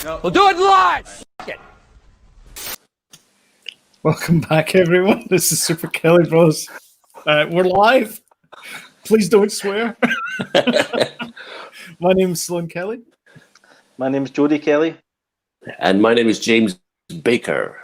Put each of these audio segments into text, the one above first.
No. We'll do it live. Welcome back, everyone. This is Super Kelly Bros. We're live. Please don't swear. My name's Sloan Kelly. My name's Jody Kelly. And my name is James Baker.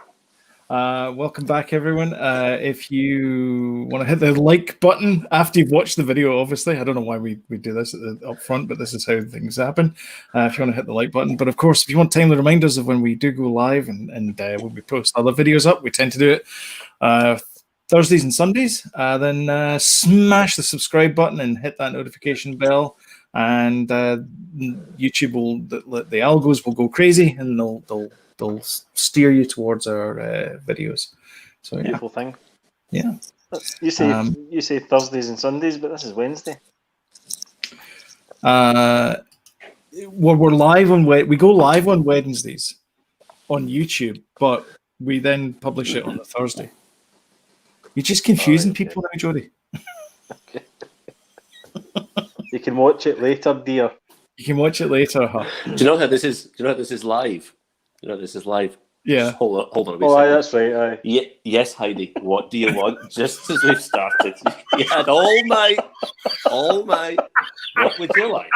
Welcome back, everyone. If you want to hit the like button after you've watched the video, obviously. I don't know why we do this up front, but this is how things happen. If you want to hit the like button. But of course, if you want timely reminders of when we do go live and when we post other videos up, we tend to do it Thursdays and Sundays. Then smash the subscribe button and hit that notification bell. And YouTube will, the algos will go crazy and they'll steer you towards our videos. So yeah. Beautiful thing. Yeah. You say Thursdays and Sundays, but this is Wednesday. Well, we're live on we go live on Wednesdays on YouTube, but we then publish it on the Thursday. You're just confusing people now, Jody. Okay. You can watch it later, dear. You can watch it later, huh? Do you know how this is? Do you know how this is live? You know this is live. Yeah. Just hold on a wee Oh, second. that's right. Aye. Yes, Heidi. What do you want? Just as we've started, you had all night. What would you like?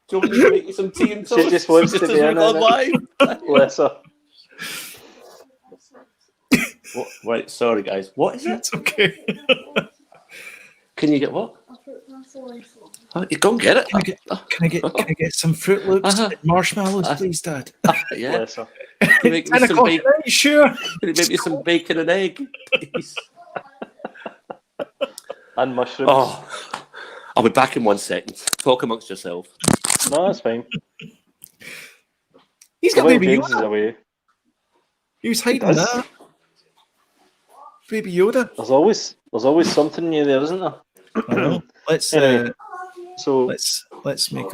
Do you want me to make you some tea and toast? She just wants to as be we've in gone it. live. Bless her. What, right, sorry guys. What is it? It's okay. Can you get what? Oh, you go and get it. Can I get some Fruit Loops and marshmallows, please, Dad? Yeah. Bless her. Can you make me 10 some o'clock bacon? tonight, sure. Can you make me some bacon and egg, please? And mushrooms. Oh, I'll be back in 1 second. Talk amongst yourself. No, that's fine. He's got While Baby James is Yoda. away. He was hiding does. that. Baby Yoda. There's always something new there, isn't there? I know. Let's Anyway, so let's make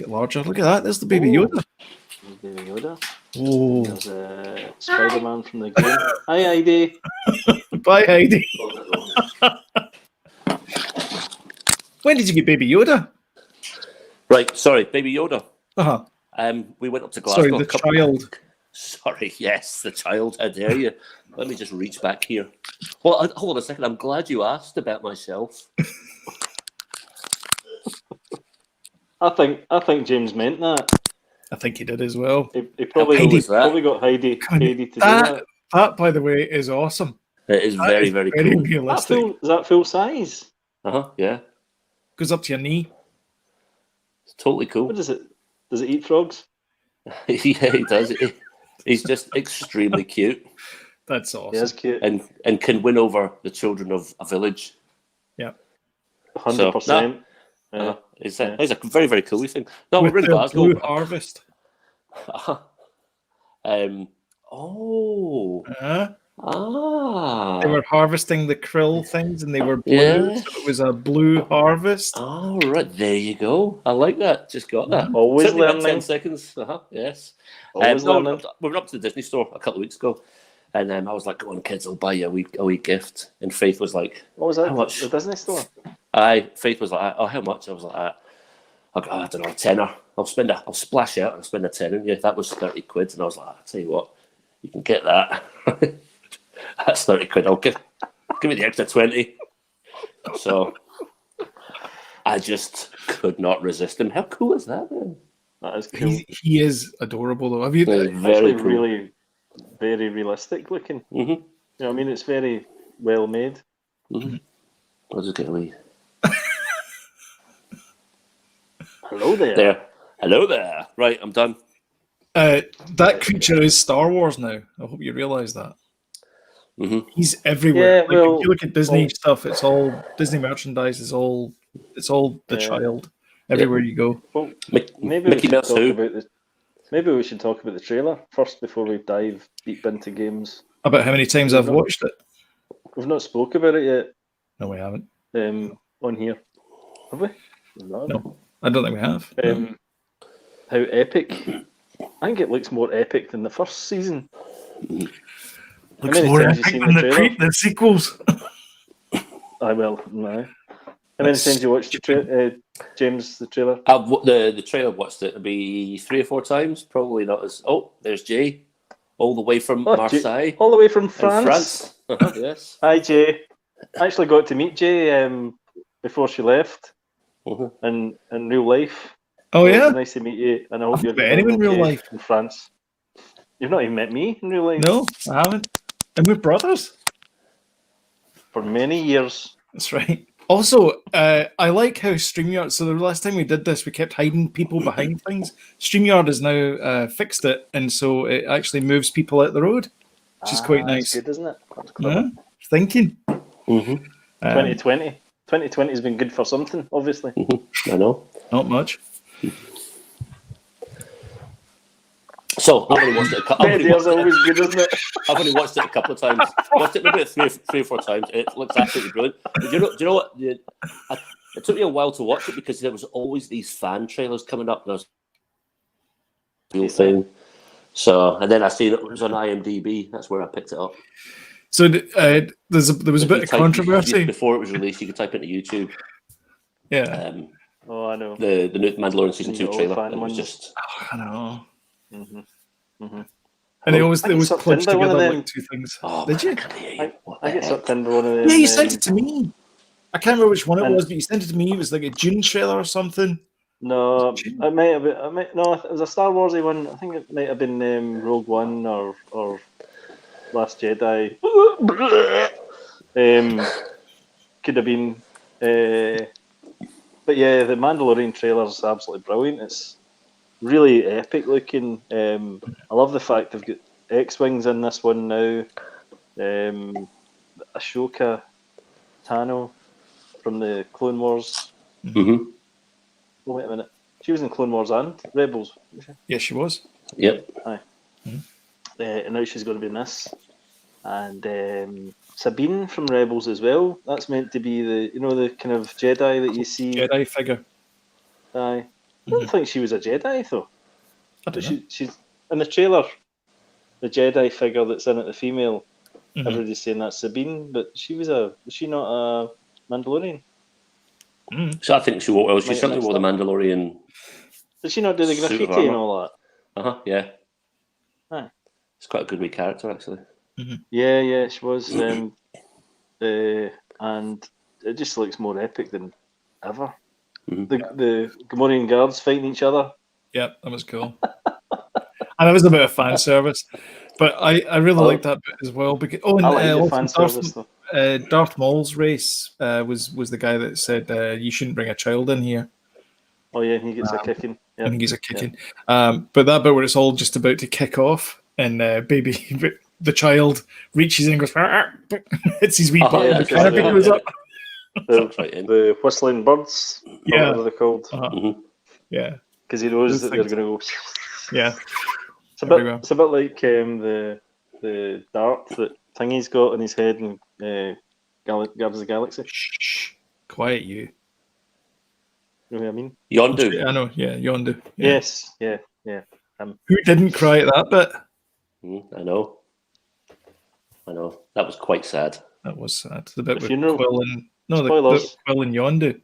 it larger. Look at that. There's the Baby Yoda. Baby Yoda. Oh, There's Spider-Man from the game. Hi, Heidi. bye, Heidi. When did you get Baby Yoda? Right, sorry, Baby Yoda. Uh-huh. We went up to Glasgow. Sorry, the child. Sorry, yes, the child. How dare you? Let me just reach back here. Well, hold on a second. I'm glad you asked about myself. I think James meant that. I think he did as well. He probably, Heidi, probably got Heidi to do that. That, by the way, is awesome. It is very, very cool. realistic. Is that full size? Yeah. Goes up to your knee. It's totally cool. What is it? Does it eat frogs? Yeah, he does. He's just extremely cute That's awesome. He is cute. and can win over the children of a village. Yeah. 100%. It's a very, very cool thing. No, With we're in the Glasgow. Blue Harvest. Oh. They were harvesting the krill things and they were blue, Yeah. so it was a blue harvest. Oh, right. There you go. I like that. Just got that. Always Took me about learning. 10 seconds. Yes. Always learning. We were up to the Disney store a couple of weeks ago. And I was like, go on, kids, I'll buy you a wee gift. And Faith was like, What was that? How much? The Disney store? Faith was like, oh, how much? I was like, I don't know, a tenner. I'll splash out and spend a tenner. Yeah, that was 30 quid. And I was like, I'll tell you what, you can get that. That's 30 quid. I'll give me the extra 20. So I just could not resist him. How cool is that, man? That is cool. He is adorable, though. Have you? Very Actually, cool. really, very realistic looking. Mm-hmm. You know what I mean? It's very well made. Mm-hmm. I'll just get a wee. Hello there. Hello there. Right, I'm done. That creature is Star Wars now. I hope you realise that. Mm-hmm. He's everywhere. Yeah, well, if you look at Disney stuff, it's all Disney merchandise. It's all the child everywhere you go. Well, Mickey maybe Mouse who? we should talk about the trailer first before we dive deep into games. About how many times I've watched it? We've not spoke about it yet. No, we haven't. On here, have we? No, I don't think we have. How epic! I think it looks more epic than the first season. Looks many more times epic you than seen the trailer? the sequels. I will. No. How many times you watched the James, the trailer? The trailer watched it maybe 3 or 4 times. Probably not as. Oh, there's Jay, all the way from Marseille, all the way from in France. France. Yes. Hi, Jay. I actually got to meet Jay before she left in real life. Oh, So yeah? it was nice to meet you, and I hope I've you're met anyone in real life. in France. You've not even met me in real life. No, I haven't. And we're brothers. For many years. That's right. Also, I like how StreamYard. So the last time we did this, we kept hiding people behind things. StreamYard has now fixed it, and so it actually moves people out the road, which is quite nice. That's good, isn't it? That's clever. Yeah, thinking. 2020. 2020 has been good for something, obviously. I know. Not much. So I've only watched it. It's always good, isn't it? I've only watched it a couple of times. Watched it maybe 3 or 4 times. It looks absolutely brilliant. Do you know what? It took me a while to watch it because there was always these fan trailers coming up. And I was real thing. So, and then I see that it was on IMDb. That's where I picked it up. So there was a bit of controversy before it was released. You could type into YouTube. Yeah. I know. The new Mandalorian season 2 trailer. It was just. I know. Mm-hmm. And they always clutched together like 2 things. Oh, did you? I get sucked into one of them. Yeah, you sent it to me. I can't remember which one it was, but you sent it to me. It was like a Dune trailer or something. No, it might have been. No, it was a Star Warsy one. I think it might have been Rogue One or Last Jedi. Could have been. But yeah, the Mandalorian trailer is absolutely brilliant. It's really epic looking. I love the fact they've got X-Wings in this one now. Ashoka Tano from the Clone Wars. Mm-hmm. Oh, wait a minute. She was in Clone Wars and Rebels. Yes, she was. Yep. Aye. And now she's going to be in this. And Sabine from Rebels as well. That's meant to be the kind of Jedi that you see. Jedi figure. Aye. I don't think she was a Jedi though. I don't know. She's in the trailer. The Jedi figure that's in it, the female. Everybody's saying that's Sabine, but was she not a Mandalorian? So I think she certainly wore the Mandalorian. Did she not do the graffiti and all that? Yeah. Aye. It's quite a good wee character actually. Yeah, she was. And it just looks more epic than ever. The Gamorrean guards fighting each other. Yep, that was cool. And it was a bit of fan service. But I really like that bit as well. Because I like the fan service though. Darth Maul's race was the guy that said you shouldn't bring a child in here. Oh yeah, he gets a kicking. Yeah. I think he's a kicking. Yeah. But that bit where it's all just about to kick off and the child reaches in and goes, it's his wee butt and the canopy goes up. The whistling birds. Yeah. What are they called? Yeah. Because he knows that they're going to go. Yeah. It's a bit like the dart that Thingy's got in his head and Gabs the Galaxy. Shh. Quiet you. You know what I mean? Yondu. I know, yeah, Yondu. Yeah. Yes, yeah. Who didn't cry at that bit? I know. That was quite sad. That was sad. The bit with funeral. Quill and Spoilers. Quill and Yondu.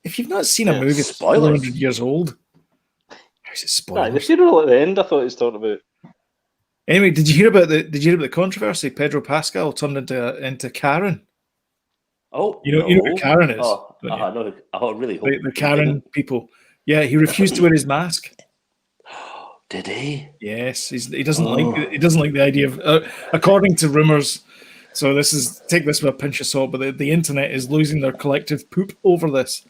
If you've not seen a movie that's 400 years old, how's it spoilers? The funeral at the end, I thought he was talking about. Anyway, did you hear about the controversy? Pedro Pascal turned into Karen. Oh, you know who Karen is. No, I really hope the Karen people. Yeah, he refused to wear his mask. Did he? Yes, he doesn't like the idea of, according to rumors. So take this with a pinch of salt, but the internet is losing their collective poop over this.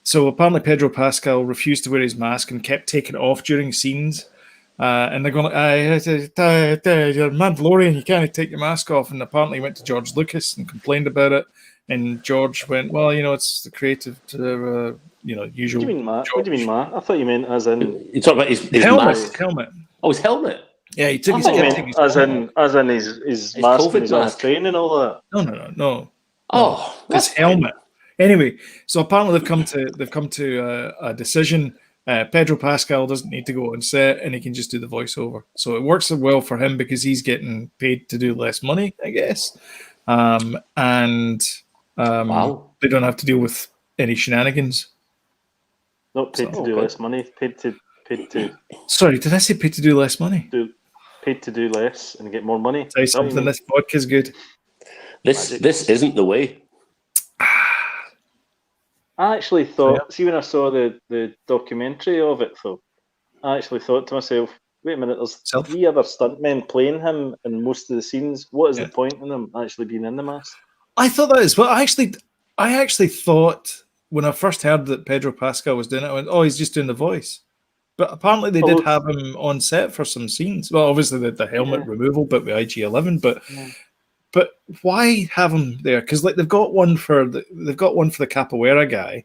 So apparently Pedro Pascal refused to wear his mask and kept taking it off during scenes. And they're going, you're Mandalorian, you can't take your mask off. And apparently he went to George Lucas and complained about it. And George went, well, it's the creative, usual. What do you mean, Matt? What do you mean, Matt? I thought you meant as in... You talk about his helmet. Oh, his helmet? Yeah, he took his helmet. As in his mask and his mask train and all that. No. Oh, his helmet. Anyway, so apparently they've come to a decision. Pedro Pascal doesn't need to go on set, and he can just do the voiceover. So it works well for him because he's getting paid to do less money, I guess. Wow. They don't have to deal with any shenanigans. Not paid to do less money. Paid to Sorry, did I say paid to do less money? Paid to do less and get more money. Say something. This vodka's good. This isn't the way. I actually thought, see, when I saw the documentary of it, though, I actually thought to myself, wait a minute, there's 3 other stuntmen playing him in most of the scenes. What is the point in him actually being in the mask? I thought that as well. I actually thought when I first heard that Pedro Pascal was doing it, I went, oh, he's just doing the voice. But apparently they did have him on set for some scenes. Well, obviously the helmet removal, but with IG-11. But why have him there? Because like they've got one for the capoeira guy,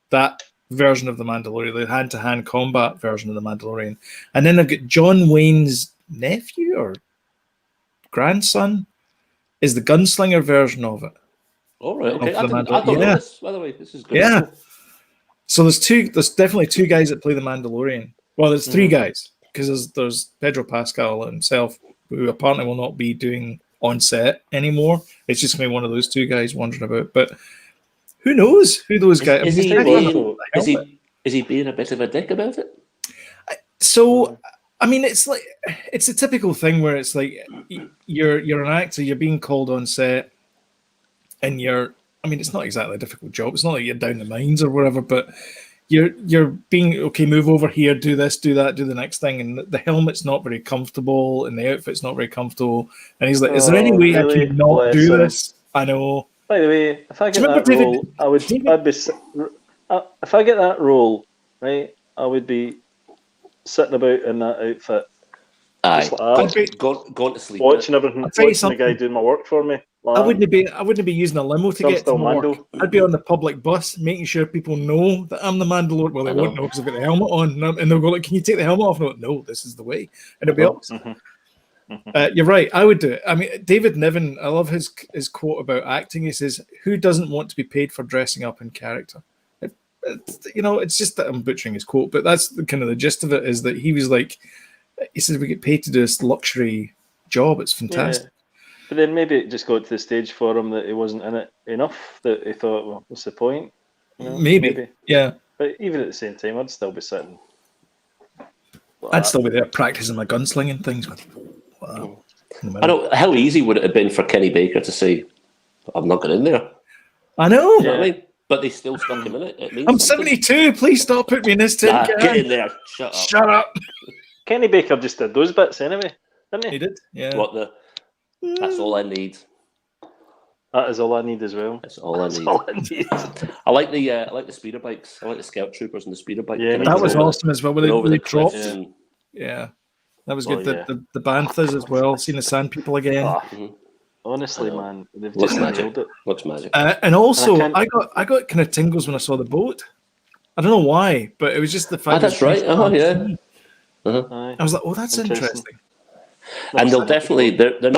that version of the Mandalorian, the hand-to-hand combat version of the Mandalorian, and then they've got John Wayne's nephew or grandson is the gunslinger version of it. All right, okay. I don't know this. By the way, this is good. Yeah. So there's definitely 2 guys that play the Mandalorian. Well, there's 3 guys because there's Pedro Pascal himself, who apparently will not be doing on set anymore. It's just going to be one of those 2 guys wandering about. But who knows who those guys? Is he being a bit of a dick about it? So, I mean, it's a typical thing where it's like you're an actor, you're being called on set, and it's not exactly a difficult job. It's not like you're down the mines or whatever, but you're being, okay, move over here, do this, do that, do the next thing, and the helmet's not very comfortable, and the outfit's not very comfortable. And he's like, is there any way I can not do this? I know. By the way, if I get that role, if I get that role, right, I would be sitting about in that outfit. Aye, like going to sleep. Watching everything, watching the guy doing my work for me. I wouldn't be using a limo to get to work. I'd be on the public bus, making sure people know that I'm the Mandalorian. Well, they won't know because I've got the helmet on, and they'll go like, "Can you take the helmet off?" No, this is the way, and it'll be opposite. You're right. I would do it. I mean, David Niven. I love his quote about acting. He says, "Who doesn't want to be paid for dressing up in character?" It's just that I'm butchering his quote, but that's the kind of the gist of it. Is that he was like, he says, we get paid to do this luxury job. It's fantastic. Yeah. But then maybe it just got to the stage for him that he wasn't in it enough, that he thought, well, what's the point? Maybe. Yeah. But even at the same time, I'd still be sitting. I'd still be there practicing my gunslinging things. Wow. I know, how easy would it have been for Kenny Baker to say, I'm not going in there? I know. You know what I mean? But they still stuck him in it. I'm 72. Please stop putting me in this tin can. Get in there. Shut up. Shut up. Kenny Baker just did those bits anyway, didn't he? He did, yeah. That's all I need. That is all I need as well. That's all I need. I like the speeder bikes. I like the scout troopers and the speeder bike. Yeah, that was awesome as well. When they dropped. Yeah. That was good. The banthas as well. Seeing the sand people again. Honestly, man, they've just nailed it. Looks magic. And also, I got kind of tingles when I saw the boat. I don't know why, but it was just the fact. That's right. Oh yeah. I was like, oh, that's interesting. And they'll definitely they're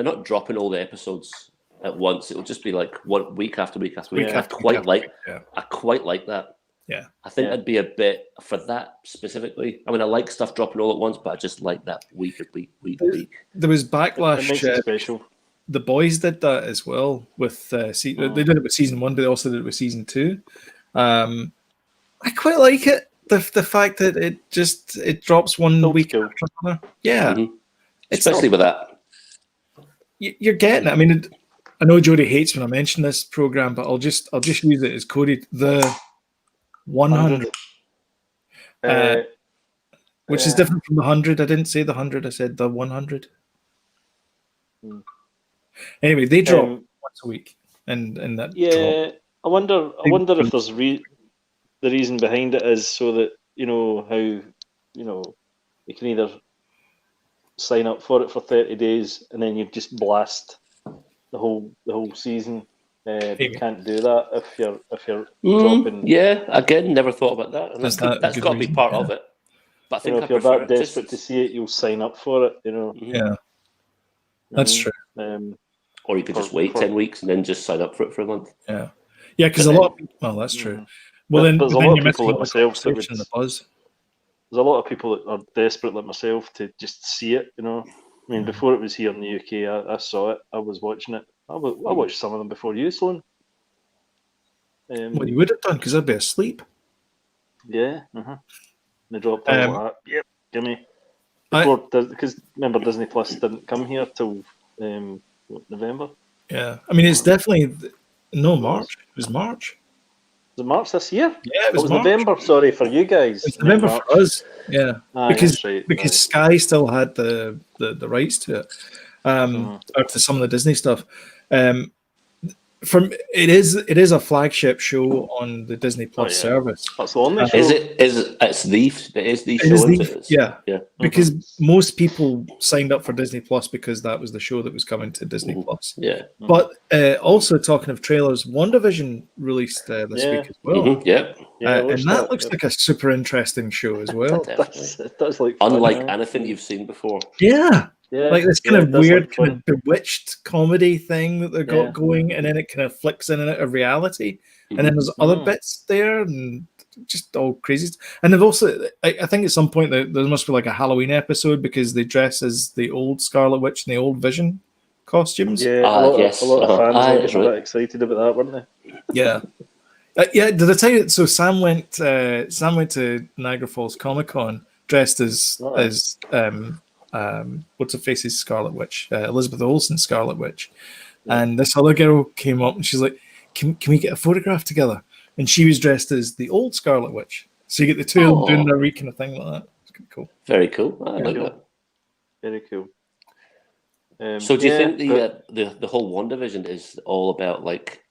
not dropping all the episodes at once. It'll just be like one week after week after week. I quite like that. Yeah. I think that'd be a bit for that specifically. I mean, I like stuff dropping all at once, but I just like that week. There was backlash. It makes it special. The boys did that as well with they did it with season 1, but they also did it with season 2. I quite like it. The fact that it drops one week after another. Yeah. Mm-hmm. Especially with that. You're getting it. I mean, I know Jodie hates when I mention this program, but I'll just use it as Cody. The 100. Which is different from the 100. I didn't say the 100, I said the 100. Anyway, they drop once a week, and that. Yeah, drop. I wonder if there's the reason behind it is so that how you can either sign up for it for 30 days and then you just blast the whole season. You can't do that if you're dropping. Yeah, again, never thought about that. And that's got to be part of it. But I think if you're that desperate to see it, you'll sign up for it. Yeah, that's true. Or you could just wait 10 weeks and then just sign up for it for a month. Yeah, because a lot. Well, that's true. Well, then there's a lot of people like myself that the buzz. There's a lot of people that are desperate like myself to just see it. I mean, before it was here in the UK, I saw it. I was watching it. I watched some of them before you, Sloan. What you would have done, because I'd be asleep. Yeah. They dropped out like that. Yep, give me. Because remember, Disney Plus didn't come here till November. Yeah, I mean, it's definitely March. It was March. Was it March this year? Yeah, it was March. November. Sorry for you guys. It's November for us. Yeah, because right. Sky still had the rights to it, or to some of the Disney stuff. It is a flagship show on the Disney Plus service. That's the only show. It's the show. Yeah. Because most people signed up for Disney Plus because that was the show that was coming to Disney Plus. Yeah. But also talking of trailers, WandaVision released this week as well. And that looks like a super interesting show as well. It does look unlike anything you've seen before. Yeah. Like this kind of weird, kind of bewitched comedy thing that they've got going, and then it kind of flicks in and out of reality. And then there's other bits there, and just all crazy. And they've also, I think at some point there must be like a Halloween episode because they dress as the old Scarlet Witch and the old Vision costumes. Yeah, a lot of fans were excited about that, weren't they? Yeah. Did I tell you? So Sam went to Niagara Falls Comic Con dressed as what's her face's Scarlet Witch, Elizabeth Olsen's Scarlet Witch, and this other girl came up and she's like, "Can we get a photograph together?" And she was dressed as the old Scarlet Witch, so you get the two of them doing their wee kind of thing like that. It's kind of cool. Very cool. I like that. Very cool. So do you think the whole WandaVision is all about like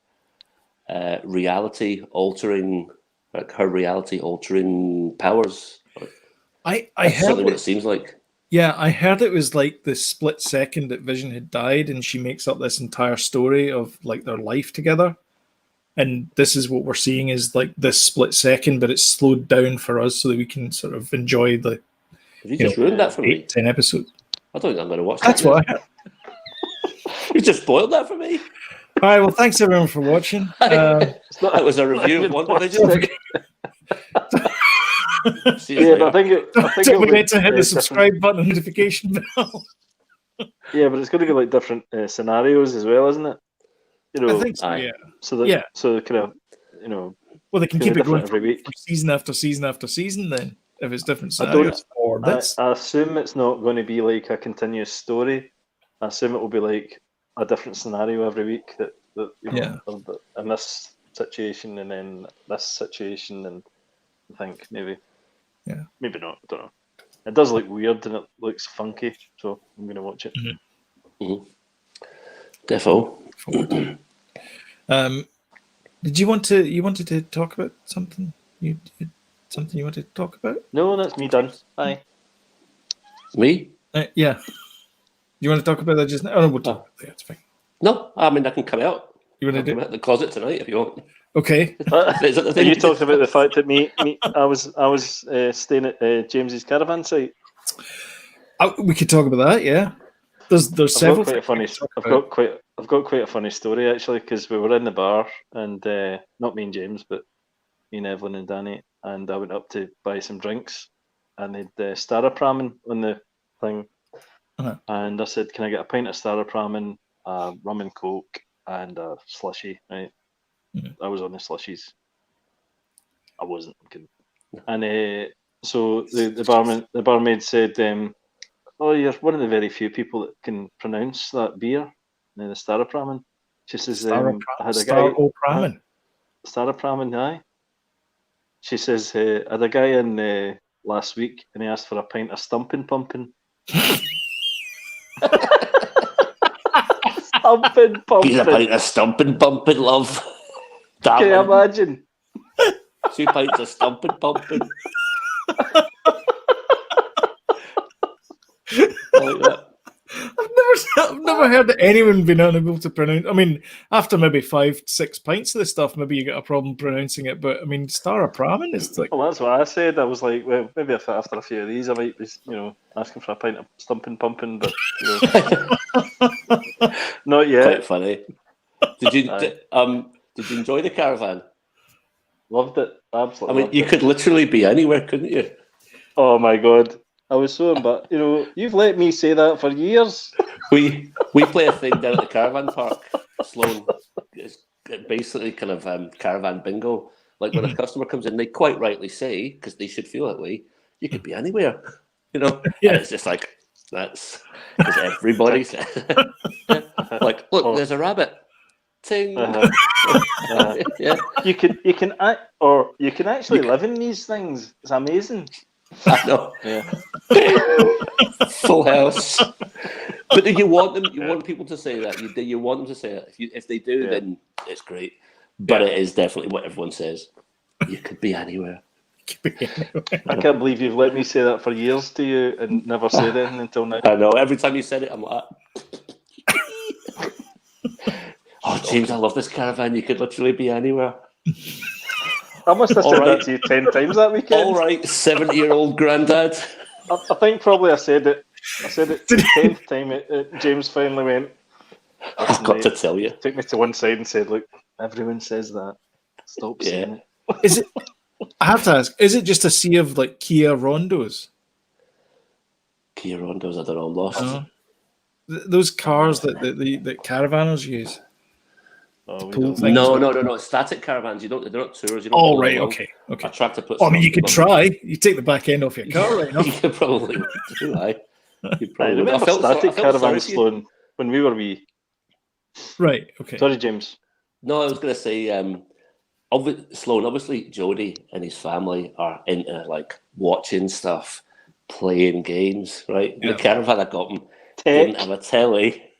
reality altering, like her reality altering powers? I heard what it seems like. Yeah, I heard it was like the split second that Vision had died, and she makes up this entire story of like their life together. And this is what we're seeing is like this split second, but it's slowed down for us so that we can sort of enjoy the. Have you just ruined that for me? 10 episodes. I don't think I'm going to watch That's that. That's what I heard. You just spoiled that for me. All right, well, thanks everyone for watching. That was a review of WandaVision. But I think we need to hit the subscribe button and notification bell. Yeah, but it's going to be like different scenarios as well, isn't it? You know, I think so, yeah. So kind of, well, they can keep it going every week, for season after season after season. Then, if it's different scenarios, I assume it's not going to be like a continuous story. I assume it will be like a different scenario every week that in this situation and then this situation, and I think maybe. Yeah. Maybe not. I don't know. It does look weird and it looks funky, so I'm going to watch it. Defo. Did you wanted to talk about something? Something you wanted to talk about? No, that's me done. Bye. Me? Yeah. You want to talk about that just now? Oh, no, we'll talk about that. It's fine. No, I mean I can come out. You want to come out the closet tonight if you want. Okay. Are you talking about the fact that I was staying at James's caravan site? We could talk about that. Yeah. There's several. I've got quite a funny story actually, because we were in the bar and not me and James, but me and Evelyn and Danny, and I went up to buy some drinks, and they'd Starapramen on the thing, and I said, "Can I get a pint of Starapramen, rum and coke, and a slushy?" Right. I was on the slushies. I wasn't. I'm kidding. And so the barmaid said, "Oh, you're one of the very few people that can pronounce that beer, the Starapramen." She says, "I had a guy." Starapramen, aye. She says, "I had a guy in last week, and he asked for a pint of Stumpin' Pumpin'." Stumpin' Pumpin'. He's a pint of Stumpin' Pumpin', love. Can you imagine? 2 pints of Stumpin' Pumpin'. Like that. I've never heard anyone being unable to pronounce. I mean, after maybe 5-6 pints of this stuff, maybe you get a problem pronouncing it. But I mean, Starapramen is like. Well, that's what I said. I was like, well, maybe after a few of these, I might be, asking for a pint of Stumpin' Pumpin', but not yet. Quite funny. Did you enjoy the caravan? Loved it. Absolutely. I mean, you could literally be anywhere, couldn't you? Oh my god. I was so embarrassed. You've let me say that for years. We play a thing down at the caravan park, Sloan. basically kind of caravan bingo. Like when a customer comes in, they quite rightly say, because they should feel that way, you could be anywhere, And it's just like, that's because everybody says, like, look, there's a rabbit. Ting. Yeah. You can actually live in these things. It's amazing. I know. Yeah. Full house. But do you want them? You want people to say that? You want them to say it? If they do, then it's great. But it is definitely what everyone says. You could be anywhere. I can't believe you've let me say that for years to you and never said anything until now. I know. Every time you said it, I'm like, oh, James, I love this caravan. You could literally be anywhere. I must have said that to you 10 times that weekend. All right, 70-year-old granddad. I think probably I said it the 10th time. James finally went, I've got to tell you. Took me to one side and said, look, everyone says that. Stop saying it. Is it? I have to ask. Is it just a sea of like Kia Rondos? Kia Rondos, I don't know. I'm lost. Those cars that caravanners use. No. Static caravans. They're not tours. You don't oh right, okay. I tried to put. I mean, you could try. You take the back end off your car, right? You could probably do. You probably. I remember static caravans, Sloan, when we were wee. Right. Okay. Sorry, James. No, I was going to say, Sloan. Obviously, Jody and his family are into like watching stuff, playing games. Right. Yeah. The caravan I got them didn't have a telly.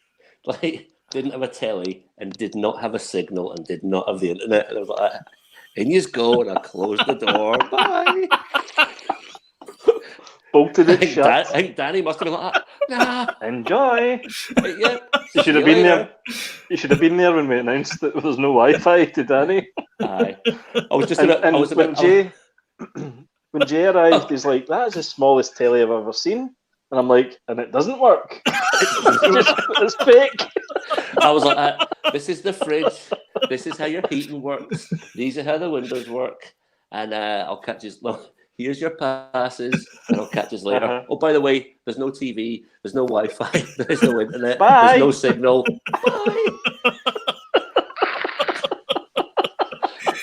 Didn't have a telly and did not have a signal and did not have the internet. And I was like, in you go, and I closed the door. Bye. Bolted it shut. I think Danny must have been like, nah. Enjoy. Yeah. You should have been there. You should have been there when we announced that there was no Wi-Fi to Danny. Aye. I was just when Jay arrived, he's like, "That is the smallest telly I've ever seen." And I'm like, and it doesn't work. It's fake. I was like, this is the fridge. This is how your heating works. These are how the windows work. And I'll catch you. Here's your passes, and I'll catch you later. Oh, by the way, there's no TV. There's no Wi-Fi. There's no internet. Bye. There's no signal. Bye.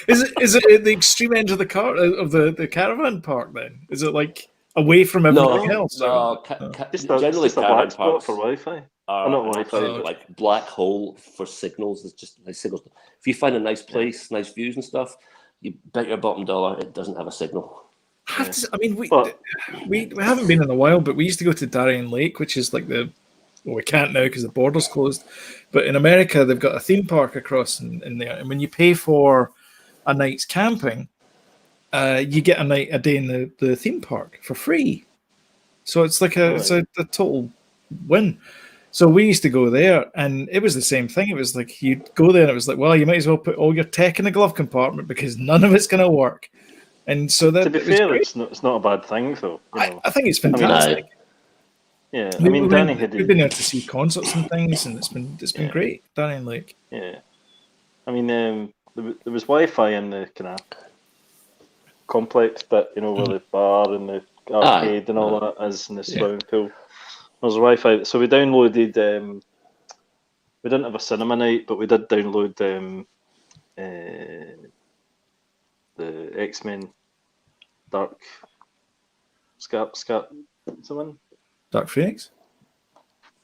Is it at the extreme end of the caravan park? Then is it like away from everything else? No, generally just a black spot for Wi-Fi. Not Wi-Fi, like black hole for signals. It's just like signals. If you find a nice place, nice views and stuff, you bet your bottom dollar it doesn't have a signal. We haven't been in a while, but we used to go to Darien Lake, which is like we can't now because the border's closed. But in America, they've got a theme park across in there, and when you pay for a night's camping, you get a day in the theme park for free. So it's like it's a total win. So we used to go there, and it was the same thing. It was like you'd go there, and it was like, well, you might as well put all your tech in the glove compartment because none of it's going to work. And so that, to be fair, it's not a bad thing, though. I think it's fantastic. Danny we've been there to see concerts and things, and it's been great. Darien Lake. Yeah, I mean, there was Wi-Fi in the kind of complex bit, where the bar and the arcade and all that is in the swimming pool. There was Wi-Fi, so we downloaded. We didn't have a cinema night, but we did download the X-Men Dark someone? Dark Phoenix?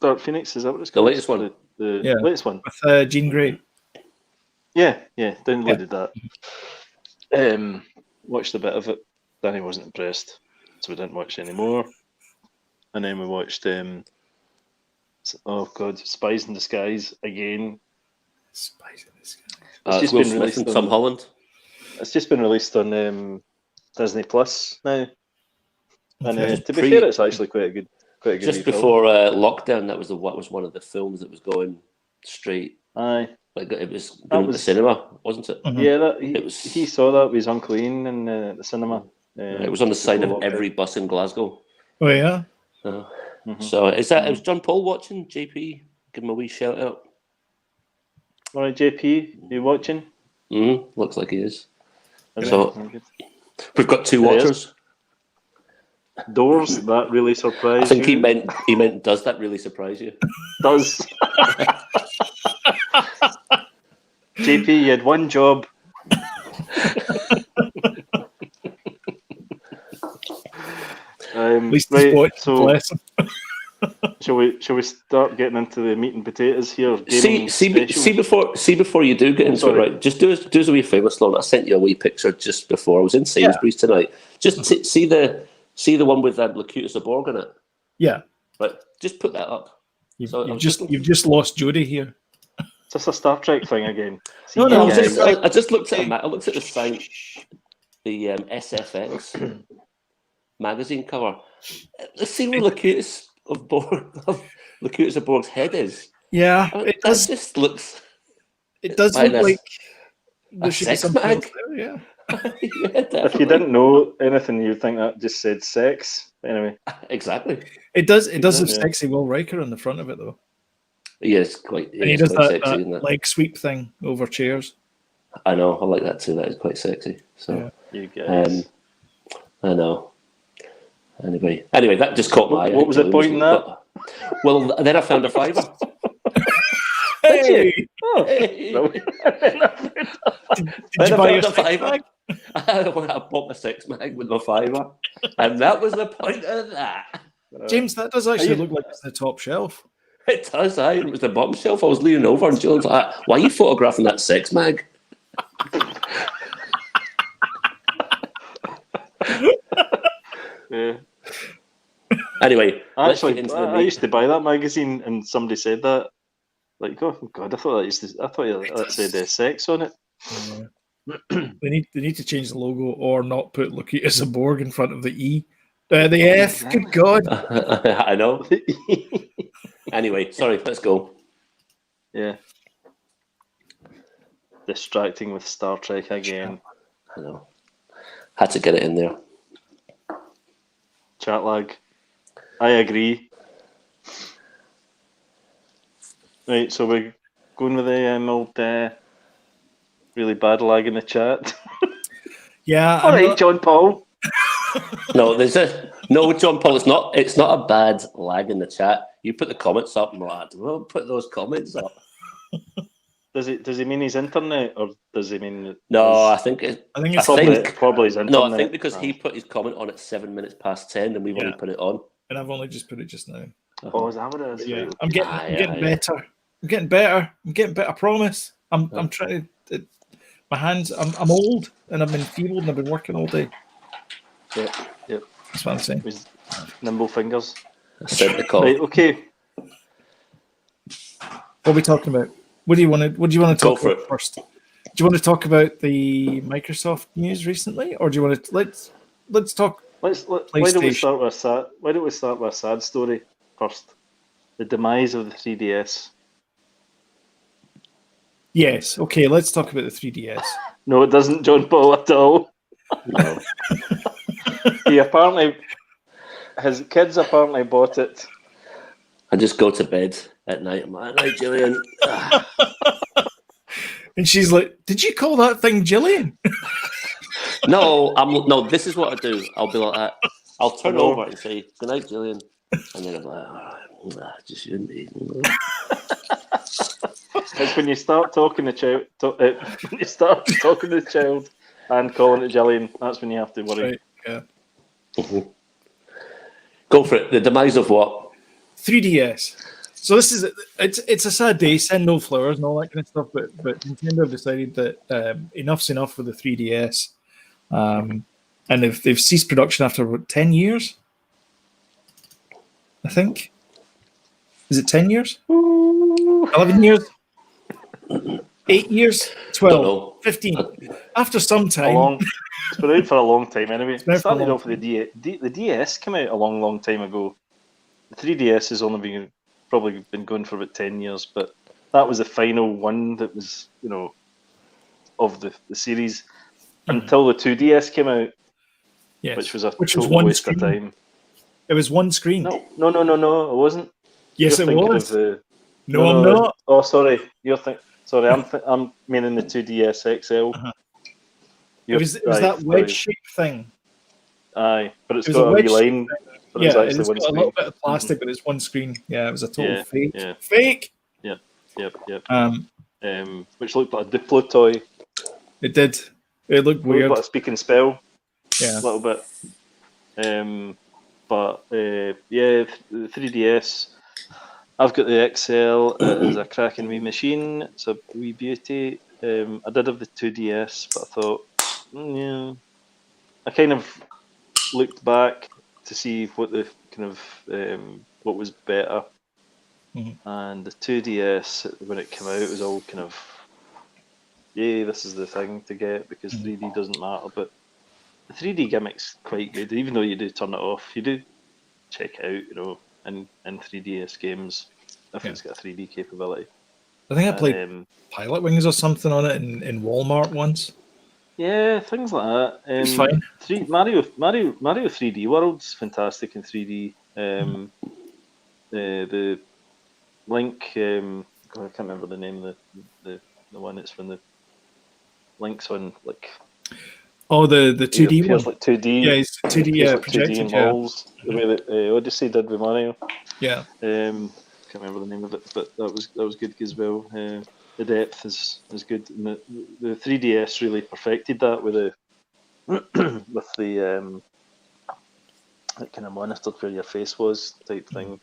Dark Phoenix, is that what it's called? The latest one. The latest one. With Jean Grey. Yeah, downloaded that. Watched a bit of it. Danny wasn't impressed, so we didn't watch any more. And then we watched Spies in Disguise again. Spies in Disguise. It's just Will been Smith released and on Tom Holland. It's just been released on Disney Plus now. And to be fair, it's actually quite a good. Just before lockdown, that was one of the films that was going straight. Aye, like it was going to the cinema, wasn't it? Mm-hmm. Yeah, he saw that with his Uncle Ian in the cinema. It was on the side of every bus in Glasgow. Oh yeah. So is John Paul watching? JP, give him a wee shout out. All right, JP, you watching? Looks like he is. So we've got two watchers. Doors, that really surprised I think you? he meant does that really surprise you? Does. JP, you had one job. At least he's Right, watching, so bless him. shall we start getting into the meat and potatoes here? See before you do get into it, right? Just do us a wee favour, Sloan. I sent you a wee picture just before. I was in Sainsbury's tonight. Just see the one with Locutus of Borg in it. Yeah, right. Just put that up. You've just lost Jodie here. Is this a Star Trek thing again? No, I just looked at I looked at the sign, the SFX magazine cover. Let's see where Locutus of Borg's head is. Yeah, it just looks. It does look like there should be something else there, yeah. If you didn't know anything, you'd think that just said sex. Anyway, exactly. It does have sexy Will Riker on the front of it, though. Yes, quite. And he does that leg sweep thing over chairs. I know. I like that too. That is quite sexy. So, you guys. I know. Anyway, that just caught my eye. What was the point in that? Well, then I found a fiver. Hey! Hey. Did you buy your six mag? I bought my six mag with my fiver, and that was the point of that. James, that does actually look like it's the top shelf. It does, it was the bottom shelf. I was leaning over and Julian's like, why are you photographing that six mag? Yeah. Anyway, actually, I used to buy that magazine, and somebody said that. Like, oh God, I thought that said sex on it. They need to change the logo or not put Locutus of Borg in front of the E. The F. Good God. I know. Anyway, sorry. Let's go. Yeah. Distracting with Star Trek again. I know. Had to get it in there. Chat lag. I agree. Right, so we're going with the old really bad lag in the chat. Yeah. All right, John Paul. No, John Paul. It's not a bad lag in the chat. You put the comments up, and lad, we'll put those comments up. Does he mean his internet, or does he mean? No, I think it's probably his internet. No, I think because he put his comment on at 7 minutes past 10, and we've only put it on. And I've only just put it just now. Oh, is that what it is? Yeah, I'm getting better. I'm getting better. I promise. I'm trying to. My hands. I'm old and I'm enfeebled and I've been working all day. Yep. That's what I'm saying. With nimble fingers. I said the call. Right. Okay. What are we talking about? What do you want to talk about first? Do you want to talk about the Microsoft news recently, or do you want to let's talk? Why don't we start with a sad story first? The demise of the 3DS. Yes. Okay. Let's talk about the 3DS. No, it doesn't, John Paul, at all. No. His kids apparently bought it. I just go to bed at night. I'm like, night, Gillian. And she's like, "Did you call that thing Gillian?" No. This is what I do. I'll be like that. I'll turn over and say, "Good night, Gillian," and then I'm like, "Just shouldn't be." It's when you start talking to the child and calling it Gillian. That's when you have to worry. Right. Yeah. Mm-hmm. Go for it. The demise of what? 3DS. So it's a sad day. Send no flowers and all that kind of stuff. But Nintendo have decided that enough's enough with the 3DS, and they've ceased production after 10 years. I think. Is it 10 years? 11 years? 8 years? 12? 15? After some time. It's been out for a long time anyway. It started off with the DS came out a long time ago. The 3DS has only probably been going for about 10 years, but that was the final one that was, of the series until the 2DS came out, which was a total waste of time. It was one screen. No, it wasn't. Yes, it was. No, I'm not. Oh, sorry. I'm meaning the 2DS XL. Uh-huh. It was that wedge-shaped thing. Aye, but it's got a wee line. Yeah, it's got a little bit of plastic, but it's one screen. Yeah, it was a total fake. Yeah. Fake. Yep. which looked like a Duplo toy. It did. It looked Looked weird. like a speak and spell Yeah. a little bit. But yeah, the 3DS. I've got the XL. It is a cracking wee machine. It's a wee beauty. I did have the 2DS, but I thought, yeah. I kind of looked back to see what the kind of what was better, and the 2DS when it came out it was all kind of, yeah, this is the thing to get because 3D doesn't matter. But the 3D gimmick's quite good, even though you do turn it off. You do check it out, you know, in 3DS games if it's got a 3D capability. I think I played Pilot Wings or something on it in Walmart once. Yeah, things like that. It's fine. Mario 3D World's fantastic in 3D. The Link, God, I can't remember the name of the one. It's when the Link's on like. Oh, the 2D one. Like 2D. Yeah, it's 2D. Yeah, like 2D in balls, the way that Odyssey did with Mario. Yeah. Can't remember the name of it, but that was good as well. The depth is good. And the 3DS really perfected that with the with the that kind of monitored where your face was type thing.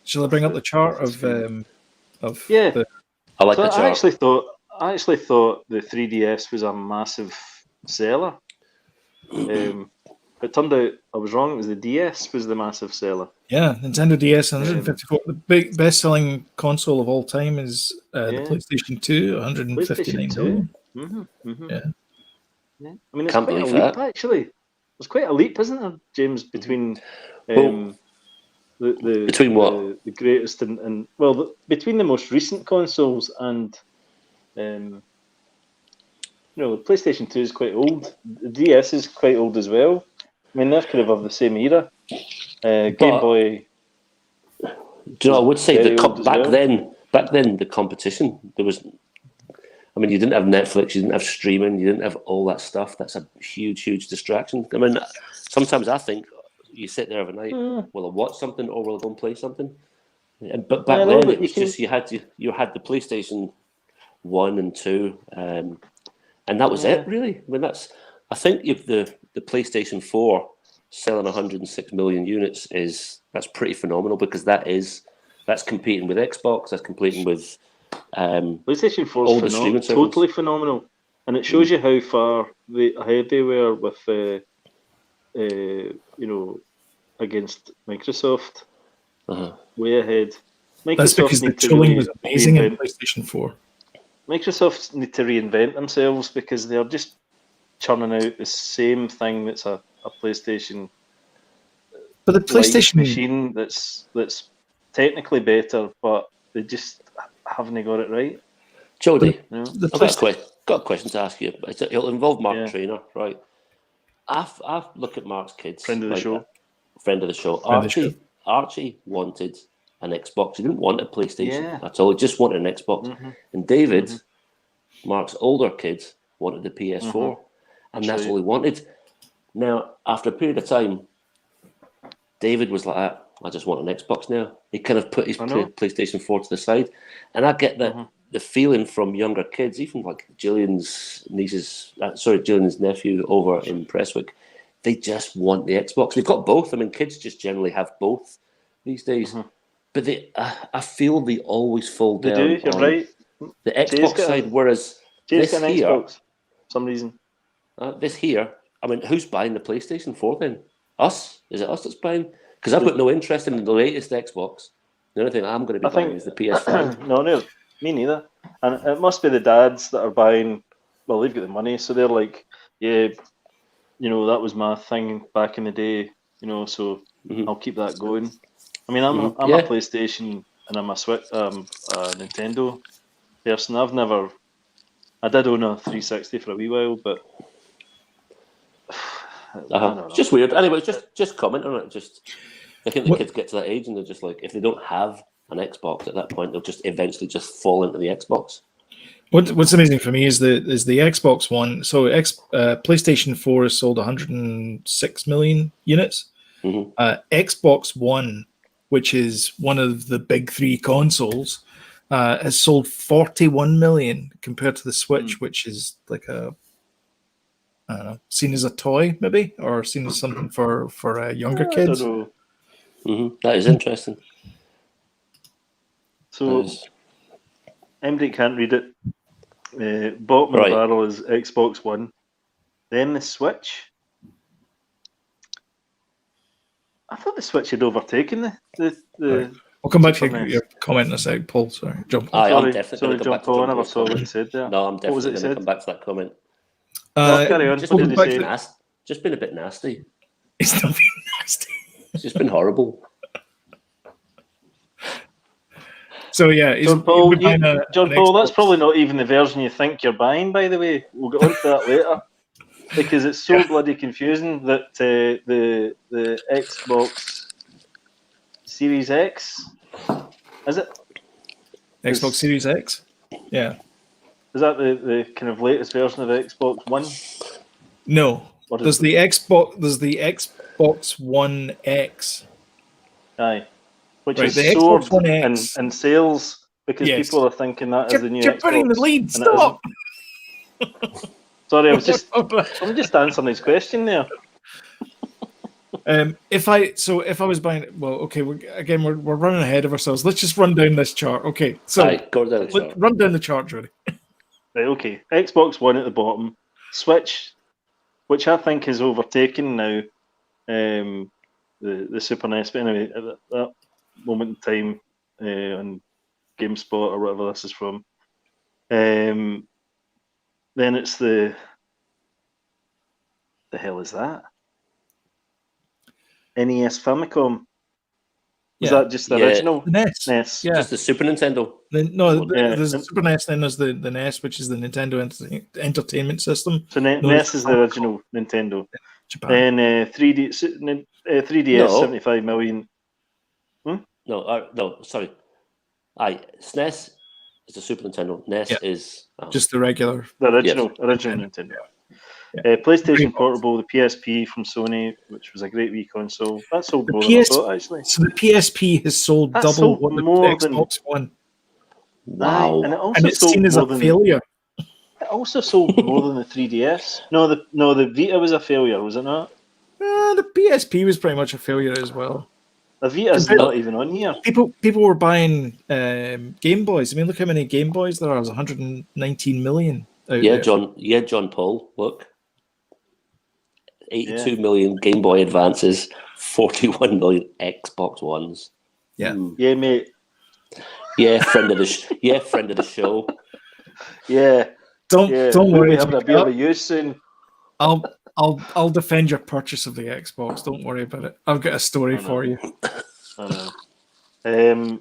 Shall I bring up the chart of yeah? I like the chart. I actually thought the 3DS was a massive seller. It turned out I was wrong. It was the DS was the massive seller. Yeah, Nintendo DS 154. The big best-selling console of all time is the PlayStation 2, 159 million. Yeah. I mean, it's Can't quite a believe leap, that. actually. There's quite a leap, isn't there, James, between between what? The greatest and between the most recent consoles and the PlayStation 2 is quite old. The DS is quite old as well. I mean, they're kind of the same era. Game Boy. Do you know? I would say back then the competition there was. I mean, you didn't have Netflix, you didn't have streaming, you didn't have all that stuff. That's a huge distraction. I mean, sometimes I think you sit there every night, will I watch something or will I go and play something? But back then it was just you had the PlayStation 1 and 2, and that was it really. I mean, I think if the PlayStation 4 selling 106 million units that's pretty phenomenal because that's competing with Xbox, that's competing with PlayStation 4 is totally phenomenal, and it shows you how far ahead they were with against Microsoft. Way ahead. That's because the tooling was amazing in PlayStation 4. Microsoft need to reinvent themselves because they're just churning out the same thing that's a PlayStation. But the PlayStation machine that's technically better, but they just haven't got it right. Jody, I've got a question to ask you. It'll involve Mark Trainer, right? I look at Mark's kids. Friend of the show. Archie wanted an Xbox. He didn't want a PlayStation at all. He just wanted an Xbox. And David, Mark's older kid, wanted the PS4. And that's all he wanted. Now, after a period of time, David was like, I just want an Xbox now. He kind of put his PlayStation 4 to the side. And I get that the feeling from younger kids, even like Gillian's nephew over in Prestwick, they just want the Xbox. They've got both. I mean, kids just generally have both these days. But I feel they always fall down. They do, you're right. The Xbox side, whereas this here, Xbox, for some reason. This here, I mean, who's buying the PlayStation 4 then? Us? Is it us that's buying? Because I've got no interest in the latest Xbox. The only thing I'm going to be buying is the PS5. No, me neither. And it must be the dads that are buying. Well, they've got the money, so they're like, yeah, that was my thing back in the day. So I'll keep that going. I mean, I'm a PlayStation and I'm a Nintendo person. I did own a 360 for a wee while, but it's just weird. Anyway, just comment on it. I think the kids get to that age and they're just like, if they don't have an Xbox at that point, they'll just eventually just fall into the Xbox. What's amazing for me is the Xbox One. So PlayStation 4 has sold 106 million units. Xbox One, which is one of the big three consoles, has sold 41 million compared to the Switch, which is like a I don't know, seen as a toy maybe, or seen as something for younger kids. I don't know. That is interesting. So Emmerich can't read it. Bottom of the barrel is Xbox One, then the Switch. I thought the Switch had overtaken the Right. I'll come back to your comment in a sec, Paul. Sorry, jump. I'm definitely jump Paul. I never saw what it said there. No, I'm definitely going to come back to that comment. Carry on. Just been a bit nasty. It's not been nasty. It's just been horrible. So yeah, John Paul, that's probably not even the version you think you're buying. By the way, we'll get onto that later because it's so bloody confusing that the Xbox Series X, is it? Xbox Series X? Yeah. Is that the kind of latest version of Xbox One? No. There's the Xbox One X. Aye. Which is soared in sales because people are thinking that is the new Xbox. You're putting the lead. Stop. Sorry, I'm just answering his question there. If I was buying, well, okay, we're running ahead of ourselves. Let's just run down this chart. Okay, so run down the chart, Jody. Right, okay. Xbox One at the bottom, Switch, which I think is overtaken now the Super NES. But anyway, at that moment in time on GameSpot or whatever this is from, then it's the hell is that? NES Famicom. Is that just the original? The NES. Yeah. Just the Super Nintendo. There's the Super NES, then there's the NES, which is the Nintendo Entertainment System. So NES is the original Nintendo. Japan. And 3DS, 75 million. No, sorry. SNES is the Super Nintendo. NES is... just the regular. The original Nintendo. Yeah. PlayStation Portable, the PSP from Sony, which was a great Wii console. That sold more than I thought, actually. So the PSP has sold double what the Xbox One. Wow. And it's seen as a failure. It also sold more than the 3DS. No, the Vita was a failure, was it not? The PSP was pretty much a failure as well. The Vita's not even on here. People were buying Game Boys. I mean, look how many Game Boys there are. There's 119 million out there. John Paul, look. 82 million Game Boy Advances, 41 million Xbox Ones. Yeah. Yeah, mate. Yeah, friend of the show. Yeah. Don't worry. We'll having a bit of a use soon. I'll defend your purchase of the Xbox. Don't worry about it. I've got a story for you. I know.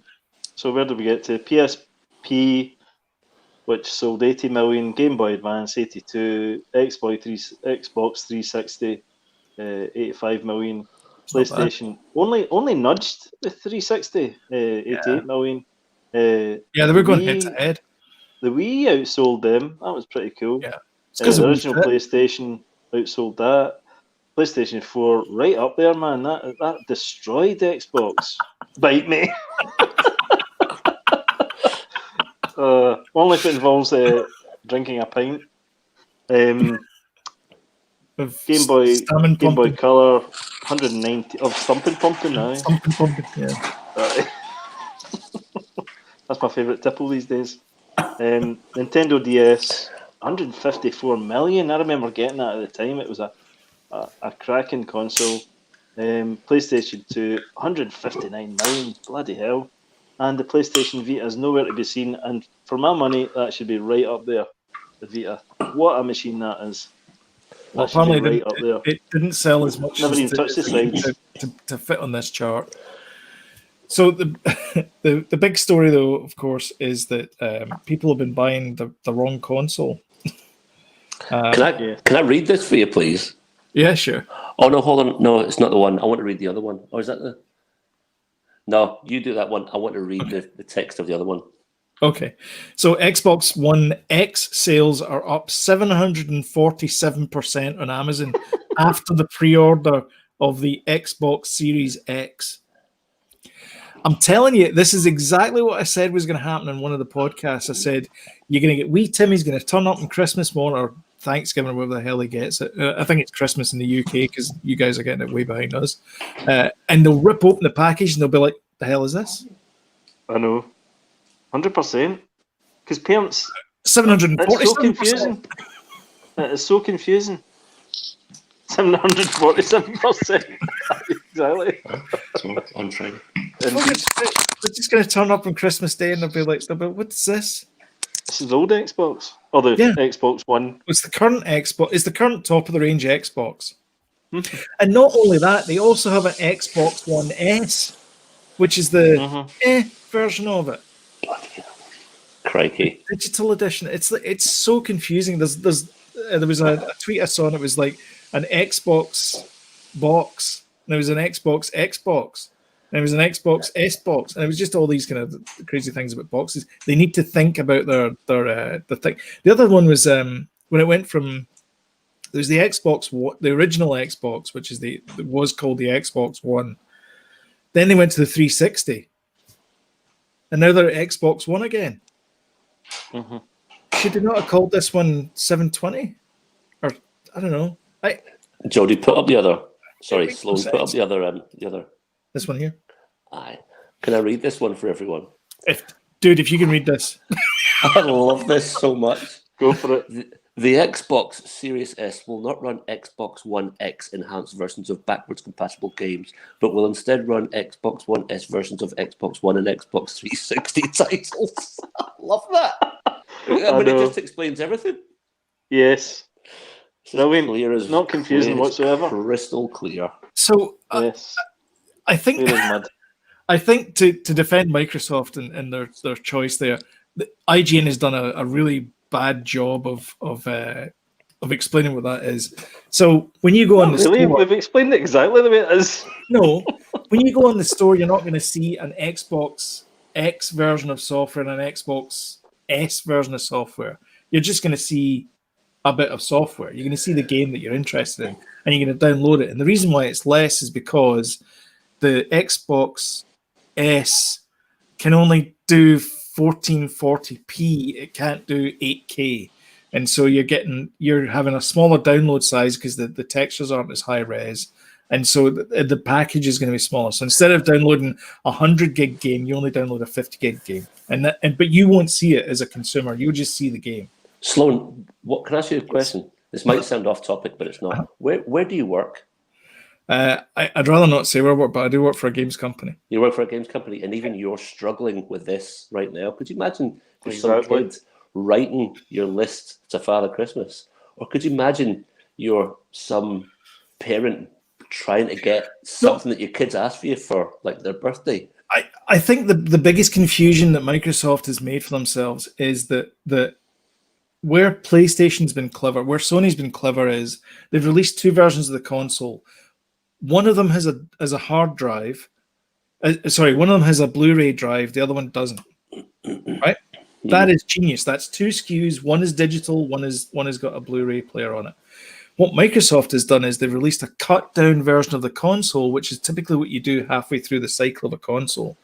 So where did we get to? PSP, which sold 80 million, Game Boy Advance 82, Xbox 360 85 million, PlayStation only nudged the 360 88 million. They were going head to head. The Wii outsold them. That was pretty cool. Yeah, the original PlayStation outsold that. PlayStation 4 right up there, man. That destroyed Xbox. Bite me. Only if it involves drinking a pint. Game Boy Color, 190 of Stumpin' Pumpkin now. Stumpin' Pumpkin, yeah. That's my favourite tipple these days. Nintendo DS, 154 million. I remember getting that at the time. It was a cracking console. PlayStation 2, 159 million. Bloody hell. And the PlayStation Vita is nowhere to be seen. And for my money, that should be right up there. The Vita. What a machine that is. Well, apparently it didn't sell as much Never even touched the sides to fit on this chart. So the big story, though, of course, is that people have been buying the wrong console. Can I read this for you, please? Yeah, sure. Oh, no, hold on. No, it's not the one. I want to read the other one. Or is that the... No, you do that one. I want to read the text of the other one. Okay. So Xbox One X sales are up 747% on Amazon after the pre-order of the Xbox Series X. I'm telling you, this is exactly what I said was going to happen in one of the podcasts. I said, you're going to get wee Timmy's going to turn up on Christmas morning or Thanksgiving or whatever the hell he gets it. I think it's Christmas in the UK because you guys are getting it way behind us. And they'll rip open the package and they'll be like, the hell is this? I know. 100%. Because parents... 740. It's so confusing. It is so confusing. 747%. Exactly. On train. They're just going to turn up on Christmas Day and they'll be like, what's this? This is the old Xbox. Or the Xbox One. It's the current Xbox. It's the current top of the range Xbox. And not only that, they also have an Xbox One S, which is the version of it. Crikey. Digital edition. It's so confusing. There was a tweet I saw and it was like an Xbox box. And there was an Xbox, and there was an Xbox S box, and it was just all these kind of crazy things about boxes. They need to think about the thing. The other one was when it went from there's the Xbox, the original Xbox, which is was called the Xbox One. Then they went to the 360, and now they're at Xbox One again. Should they not have called this one 720? Or I don't know. Jody, put up the other. Sorry, Sloan, put up the other. This one here. Aye. Can I read this one for everyone? Dude, if you can read this. I love this so much. Go for it. The Xbox Series S will not run Xbox One X enhanced versions of backwards compatible games, but will instead run Xbox One S versions of Xbox One and Xbox 360 titles. I love that. It just explains everything. Yes. Brilliant. Clear as not confusing whatsoever. Crystal clear. So yes. I think to defend Microsoft and their choice there, IGN has done a really bad job of explaining what that is. So when you go on the store, we've explained it exactly the way it is. No, when you go on the store, you're not going to see an Xbox X version of software and an Xbox S version of software. You're just going to see a bit of software. You're going to see the game that you're interested in, and you're going to download it. And the reason why it's less is because the Xbox S can only do 1440p. It can't do 8K, and so you're having a smaller download size because the textures aren't as high res, and so the package is going to be smaller. So instead of downloading a 100 gig game, you only download a 50 gig game, but you won't see it as a consumer. You'll just see the game. Sloan, can I ask you a question? This might sound off topic, but it's not. Where do you work? I'd rather not say where I work, but I do work for a games company. You work for a games company, and even you're struggling with this right now. Could you imagine some kid writing your list to Father Christmas? Or could you imagine you're some parent trying to get something that your kids ask for you for, like their birthday? I think the biggest confusion that Microsoft has made for themselves is that where PlayStation's been clever, where Sony's been clever is they've released two versions of the console. One of them has a hard drive. One of them has a Blu-ray drive. The other one doesn't. Right? That is genius. That's two SKUs. One is digital. One has got a Blu-ray player on it. What Microsoft has done is they've released a cut-down version of the console, which is typically what you do halfway through the cycle of a console.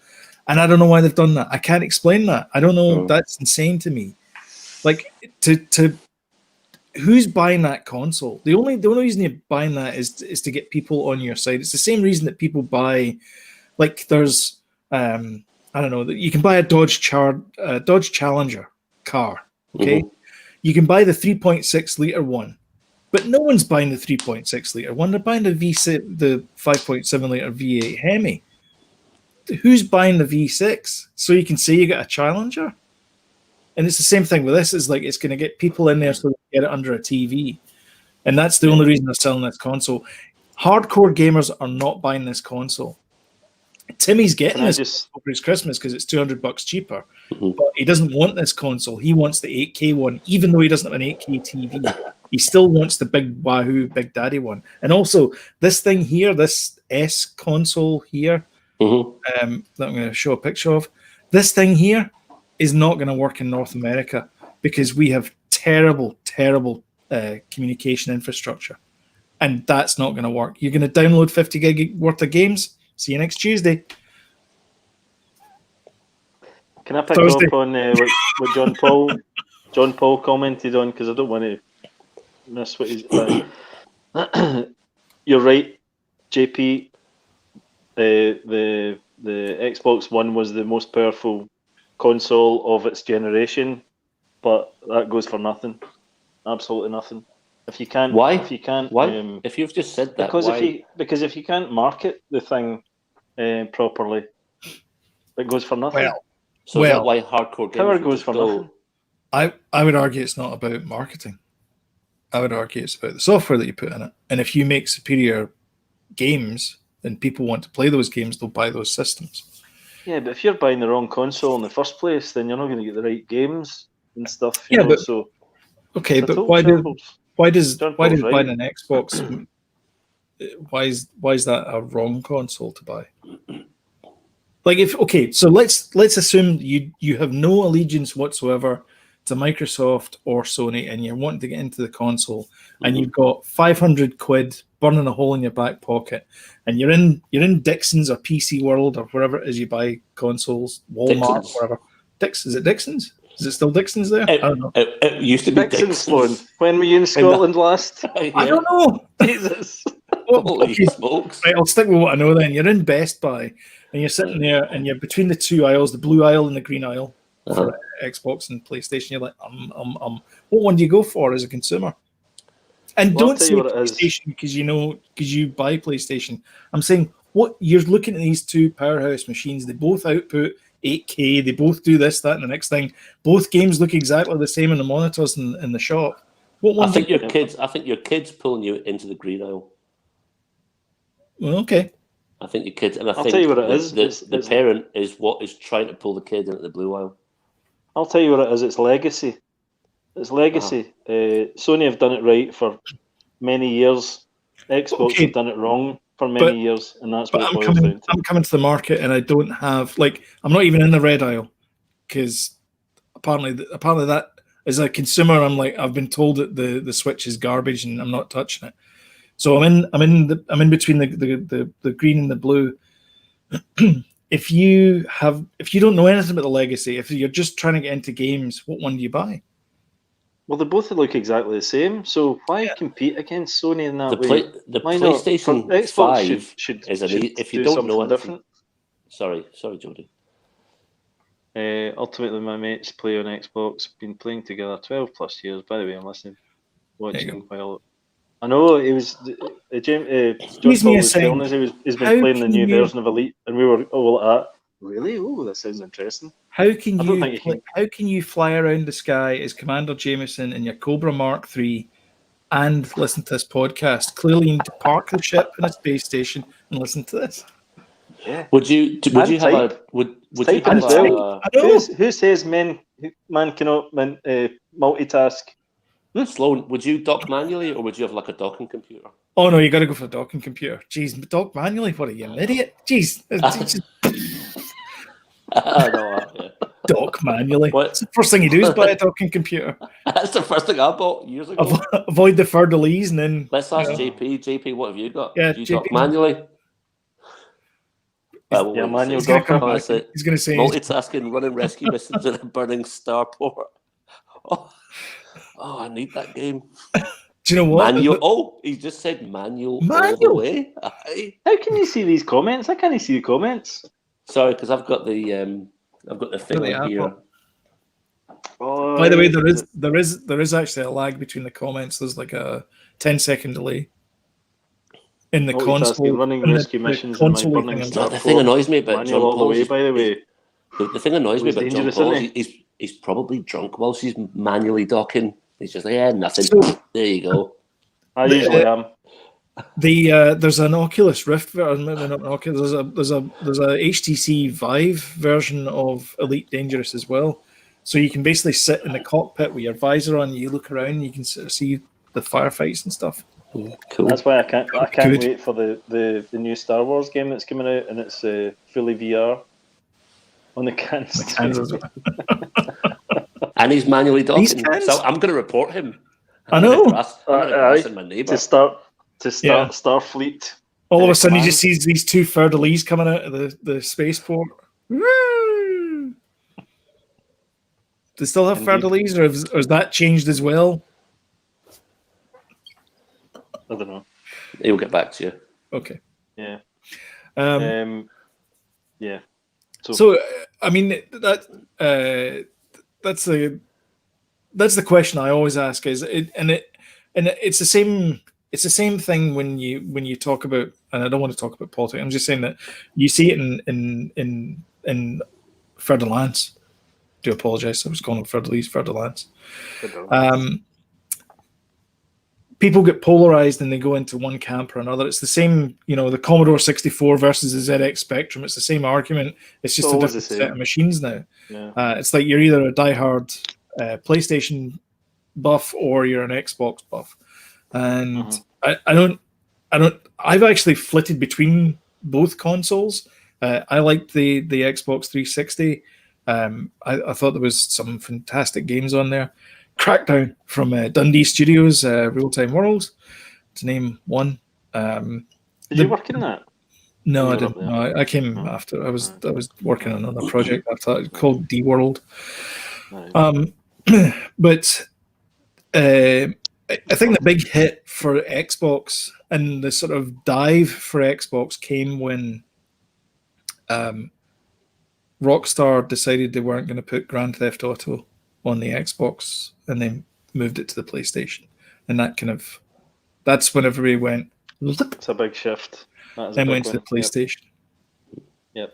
And I don't know why they've done that. I can't explain that. I don't know. That's insane to me. Like to who's buying that console? The only reason you're buying that is to get people on your side. It's the same reason that people buy, like there's I don't know, you can buy a Dodge Challenger car. Okay, you can buy the 3.6 liter one, but no one's buying the 3.6 liter one. They're buying the 5.7 liter V8 Hemi. Who's buying the V6? So you can say you got a Challenger. And it's the same thing with this. Is like it's going to get people in there so they can get it under a TV, and that's the only reason they're selling this console. Hardcore gamers are not buying this console. Timmy's getting this over his Christmas because it's $200 cheaper, but he doesn't want this console. He wants the 8K one, even though he doesn't have an 8K TV. He still wants the big Wahoo Big Daddy one. And also this thing here, this S console here, that I'm going to show a picture of. This thing here is not going to work in North America because we have terrible communication infrastructure, and that's not going to work. You're going to download 50 gig worth of games. See you next Tuesday. Can I pick Thursday. up on what John Paul commented on, because I don't want to miss what he's. You're right, JP. The Xbox One was the most powerful console of its generation, but that goes for nothing. Absolutely nothing. If you can't, Why? If you can't, Why? If you've just said that, because why? if you can't market the thing properly, it goes for nothing. Well, So is that why hardcore power gamers goes for nothing. I would argue it's not about marketing. I would argue it's about the software that you put in it. And if you make superior games, then people want to play those games, they'll buy those systems. Yeah, but if you're buying the wrong console in the first place, then you're not going to get the right games and stuff. Yeah, but so okay, it's a but total why does John Paul's right. buying an Xbox why is that a wrong console to buy? Like so let's assume you have no allegiance whatsoever to Microsoft or Sony, and you're wanting to get into the console, and you've got 500 quid burning a hole in your back pocket, and you're in Dixon's or PC World or wherever it is you buy consoles, Walmart, Dixon's. whatever. Is it Dixon's? Is it still Dixon's there? I don't know. It used to be Dixon's. Sloan. When were you in Scotland last? I don't know. Jesus. Holy smokes. Right, I'll stick with what I know then. You're in Best Buy, and you're sitting there, and you're between the two aisles, the blue aisle and the green aisle for Xbox and PlayStation. You're like, what one do you go for as a consumer? And don't say PlayStation because you buy PlayStation. I'm saying what you're looking at these two powerhouse machines. They both output 8K. They both do this, that, and the next thing. Both games look exactly the same in the monitors in the shop. What one? I think your kids pulling you into the green aisle. Well, okay. I think your kids, and I think tell you what it is. The parent is what is trying to pull the kid into the blue aisle. I'll tell you what it is. It's legacy. It's legacy. Sony have done it right for many years. Xbox have done it wrong for many years, and that's what it boils down to. I'm coming to the market, and I don't have I'm not even in the red aisle because apparently that as a consumer, I've been told that the Switch is garbage, and I'm not touching it. So I'm in between the green and the blue. If you don't know anything about the legacy, if you're just trying to get into games, what one do you buy? Well, they both look exactly the same. So why compete against Sony in that way? The PlayStation 5 should if you don't know anything. Different. Sorry, Jody. Ultimately, my mates play on Xbox. Been playing together 12 plus years. By the way, I'm watching while. I know he was. John Paul was telling us he's been playing the new version of Elite, and we were all like that. Really? Oh, that sounds interesting. How can you fly around the sky as Commander Jameson in your Cobra Mark III and listen to this podcast? Clearly, you need to park the ship in a space station and listen to this. Yeah. Would you have a who says man cannot multitask? Sloan, would you dock manually, or would you have like a docking computer? Oh no, you got to go for a docking computer. Jeez, dock manually? What are you, an idiot? Jeez. Dock manually. What's the first thing you do is buy a docking computer. That's the first thing I bought years ago. Avoid the fleur-de-lis and then... Let's ask JP. JP, what have you got? Yeah, do you dock manually? Manual docking. He's going to say... Multitasking, running rescue missions in a burning starport. Oh, I need that game. Do you know what? Manual. Oh, he just said manual. All the way. How can you see these comments? I can't see the comments. Sorry, because I've got the thing on here. Oh, by the way, there is actually a lag between the comments. There's like a 10-second delay in the console. Running rescue missions in my burning starport. The thing annoys me about John Paul. By the way, the thing annoys me about John Paul is he's probably drunk whilst he's manually docking. He's just like, nothing. There you go. I usually am. There's an Oculus Rift version, maybe not an Oculus. There's a HTC Vive version of Elite Dangerous as well. So you can basically sit in the cockpit with your visor on. You look around, you can sort of see the firefights and stuff. Cool. That's why I can't wait for the new Star Wars game that's coming out, and it's fully VR on the cans. And he's manually docking. So I'm going to report him. I know. My neighbour. To start Starfleet. All of a sudden, he just sees these two fleur-de-lis coming out of the spaceport. They still have Indeed. Fleur-de-Lis, or has that changed as well? I don't know. He'll get back to you. Okay. Yeah. Yeah. So I mean that's the question I always ask it's the same thing when you talk about, and I don't want to talk about politics. I'm just saying that you see it in Fer de Lance. Do apologize. I was calling Fer de Lance. People get polarized and they go into one camp or another. It's the same, the Commodore 64 versus the ZX Spectrum. It's the same argument. It's just a different set of machines now. Yeah. It's like you're either a diehard PlayStation buff or you're an Xbox buff. And I've actually flitted between both consoles. I liked the Xbox 360. I thought there was some fantastic games on there. Crackdown from Dundee Studios, Real Time World, to name one. Did you work in that? No, I didn't. No, I came after. I was working on another project after that called D World. But I think the big hit for Xbox and the sort of dive for Xbox came when Rockstar decided they weren't going to put Grand Theft Auto on the Xbox, and they moved it to the PlayStation, and that's when everybody went. It's a big shift. Then went to the PlayStation. Yep.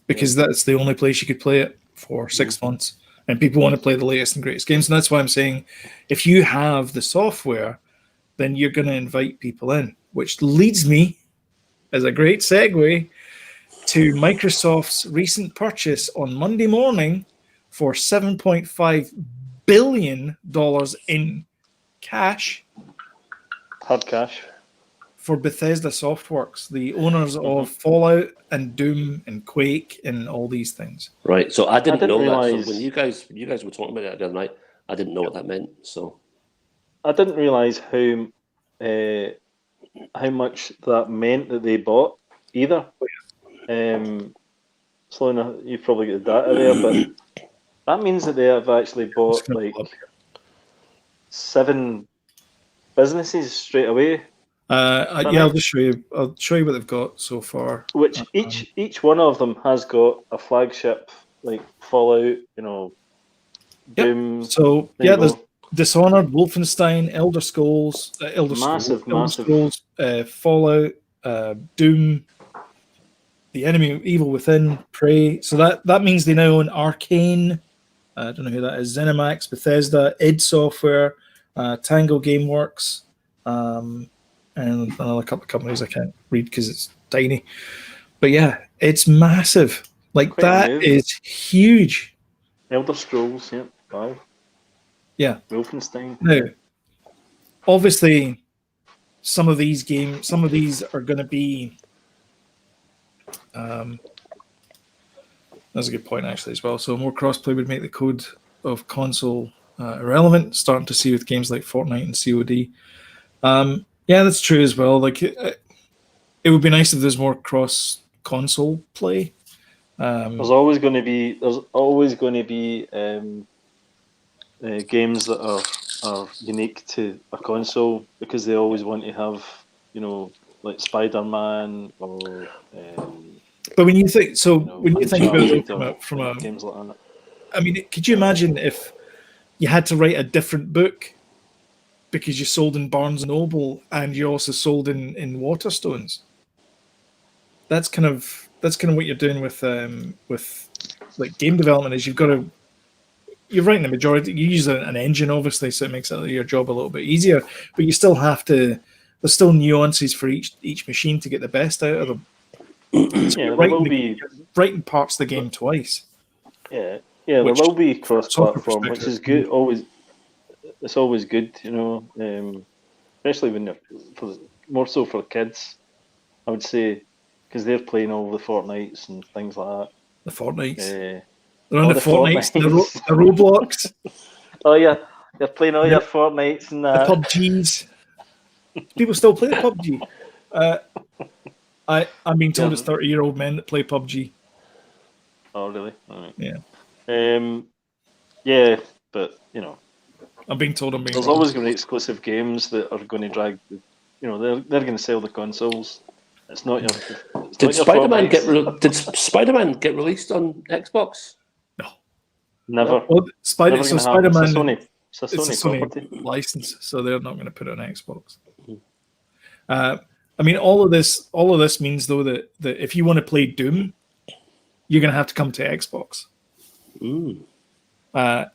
Because that's the only place you could play it for 6 months, and people want to play the latest and greatest games, and that's why I'm saying, if you have the software, then you're going to invite people in, which leads me as a great segue to Microsoft's recent purchase on Monday morning for $7.5 billion in cash. Hard cash. For Bethesda Softworks, the owners of Fallout and Doom and Quake and all these things. Right. So I didn't know realize... that. So when you guys were talking about it the other night, I didn't know what that meant. So I didn't realize how much that meant that they bought either. Sloan, you've probably got the data there, but that means that they have actually bought like 7 businesses straight away. I'll just show you. I'll show you what they've got so far. Which each one of them has got a flagship, like Fallout, Doom. So there's Dishonored, Wolfenstein, Elder Scrolls, massive. Scrolls, Fallout, Doom, The Enemy Evil Within, Prey. So that means they now own Arcane. I don't know who that is. ZeniMax, Bethesda, id Software, Tango Gameworks, and another couple of companies I can't read because it's tiny. But yeah, it's massive. Like, that is huge. Elder Scrolls, yeah. Wow. Yeah. Wolfenstein. Now, obviously, some of these are going to be. That's a good point, actually, as well. So more crossplay would make the code of console irrelevant. Starting to see with games like Fortnite and COD. Yeah, that's true as well. Like, it would be nice if there's more cross-console play. There's always going to be games that are unique to a console, because they always want to have, like Spider-Man or. But when you think about it from a games like that, I mean, could you imagine if you had to write a different book because you sold in Barnes and Noble and you also sold in Waterstones? That's kind of what you're doing with like game development. Is you're writing the majority. You use an engine, obviously, so it makes your job a little bit easier. But you still have to. There's still nuances for each machine to get the best out of them. So you're writing parts of the game twice. Yeah, there will be cross-platform, which is good. It's always good, especially when more so for kids, I would say, because they're playing all the Fortnites and things like that. The Fortnites. They're on the Fortnites, the Roblox. Oh yeah, they're playing all your Fortnites and the PUBGs. People still play the PUBG. I'm being told it's 30-year-old men that play PUBG. Oh really? All right. Yeah. Yeah, but I'm being told I'm being there's wrong. always going to be exclusive games that are going to drag. They're going to sell the consoles. It's not your. It's Did not your Spider-Man fault, Did Spider-Man get released on Xbox? No. Never. Well, Never going to happen. It's a Spider-Man, Sony. It's a Sony property. license, so they're not going to put it on Xbox. I mean, all of this means though that if you want to play Doom, you're going to have to come to Xbox.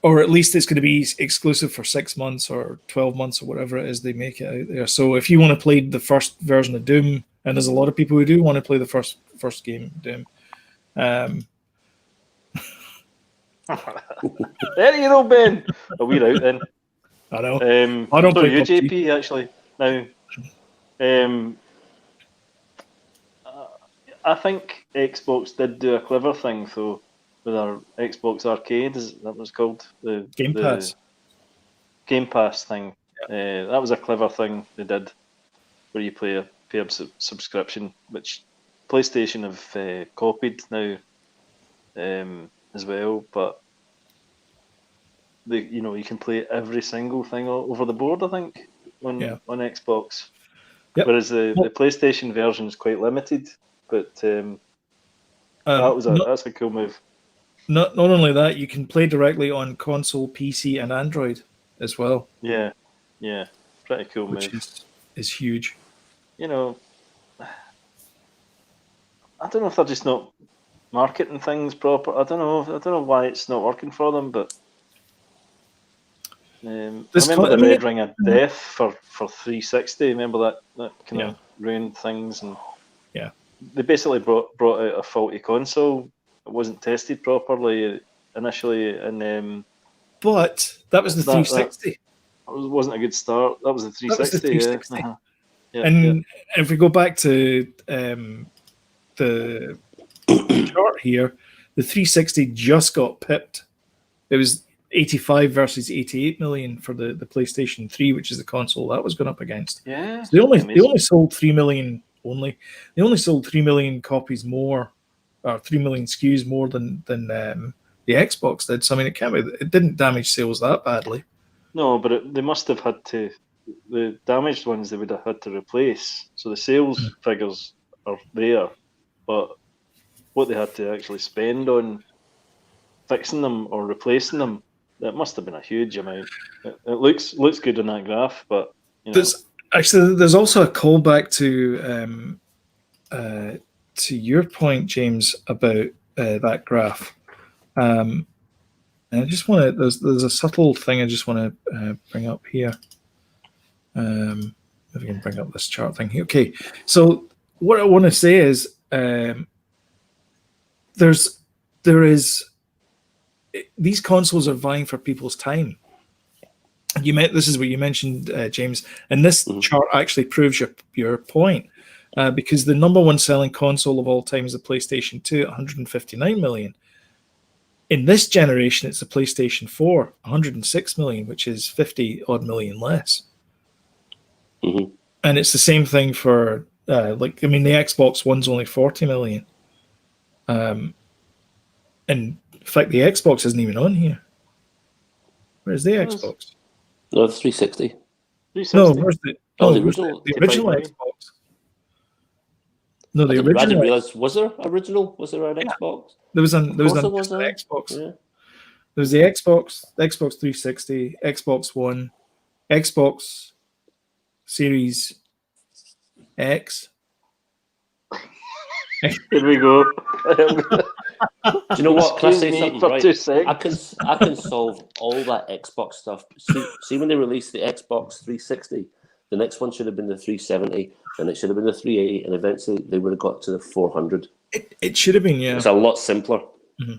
Or at least it's going to be exclusive for 6 months or 12 months or whatever it is they make it out there. So if you want to play the first version of Doom, and there's a lot of people who do want to play the first game Doom. There you go, Ben. We're out then. I know. I don't play you, PUBG. JP. Actually, now, I think Xbox did do a clever thing though with our Xbox Arcade. Is that what it's called? The Game Pass. Game Pass thing. That was a clever thing they did, where you pay a subscription, which PlayStation have copied now as well. But you can play every single thing over the board. I think on Xbox. Yep. Whereas the PlayStation version is quite limited. But that's a cool move. Not only that, you can play directly on console, PC, and Android as well. Yeah, pretty cool which move. Is huge. I don't know if they're just not marketing things proper. I don't know why it's not working for them, but I remember the Red Ring of Death for 360. Remember that kind of ruined things, and they basically brought out a faulty console. It wasn't tested properly initially, and but that was the 360. That wasn't a good start. That was the 360. That was the 360. Yeah. And if we go back to the chart here, the 360 just got pipped. It was 85 versus 88 million for the PlayStation 3, which is the console that was going up against. Yeah, so they only sold 3 million. They only sold 3 million copies more, or 3 million SKUs more than the Xbox did. So I mean, it didn't damage sales that badly. No, but they must have had to. The damaged ones they would have had to replace. So the sales figures are there, but what they had to actually spend on fixing them or replacing them, that must have been a huge amount. It looks good on that graph, but there's also a callback to your point, James, about that graph. And I just want to. There's a subtle thing I just want to bring up here. If we can bring up this chart thing here. Okay, so what I want to say is there is these consoles are vying for people's time. This is what you mentioned, James, and this chart actually proves your point, because the number one selling console of all time is the PlayStation 2 at 159 million. In this generation, it's the PlayStation 4, 106 million, which is 50 odd million less. And it's the same thing for the Xbox One's only 40 million. And in fact, the Xbox isn't even on here. Where's the Xbox? No, the 360. No, where's the original? The original Xbox. No, the original. I didn't realize. Was there original? Was there an Xbox? There was an Xbox. Yeah. There was the Xbox, the Xbox 360, Xbox One, Xbox Series X. Here we go. Do you know what? Can I say something? For Right? 2 seconds. I can solve all that Xbox stuff. See when they released the Xbox 360, the next one should have been the 370, and it should have been the 380, and eventually they would have got to the 400. It should have been, yeah. It's a lot simpler. Mm-hmm.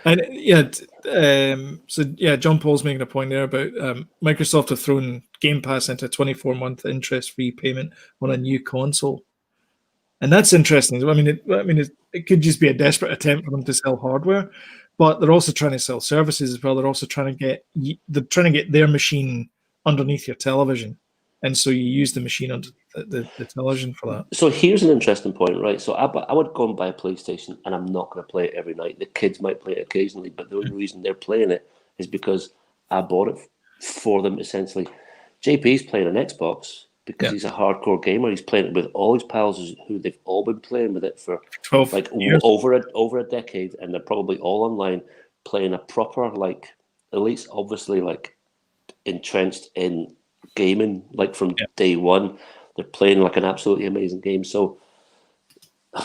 And John Paul's making a point there about Microsoft have thrown Game Pass into a 24-month interest-free payment on a new console, and that's interesting. It could just be a desperate attempt for them to sell hardware, but they're also trying to sell services as well. They're also trying to get their machine underneath your television. and so you use the machine on the television for that. So here's an interesting point, right? So I would go and buy a PlayStation, and I'm not going to play it every night. The kids might play it occasionally, but the only reason they're playing it is because I bought it for them, essentially. JP's playing an Xbox because he's a hardcore gamer. He's playing it with all his pals who they've all been playing with it for 12 like years. over a decade, and they're probably all online playing a proper, like, Elite's obviously like entrenched in gaming, like from day one. They're playing like an absolutely amazing game. So I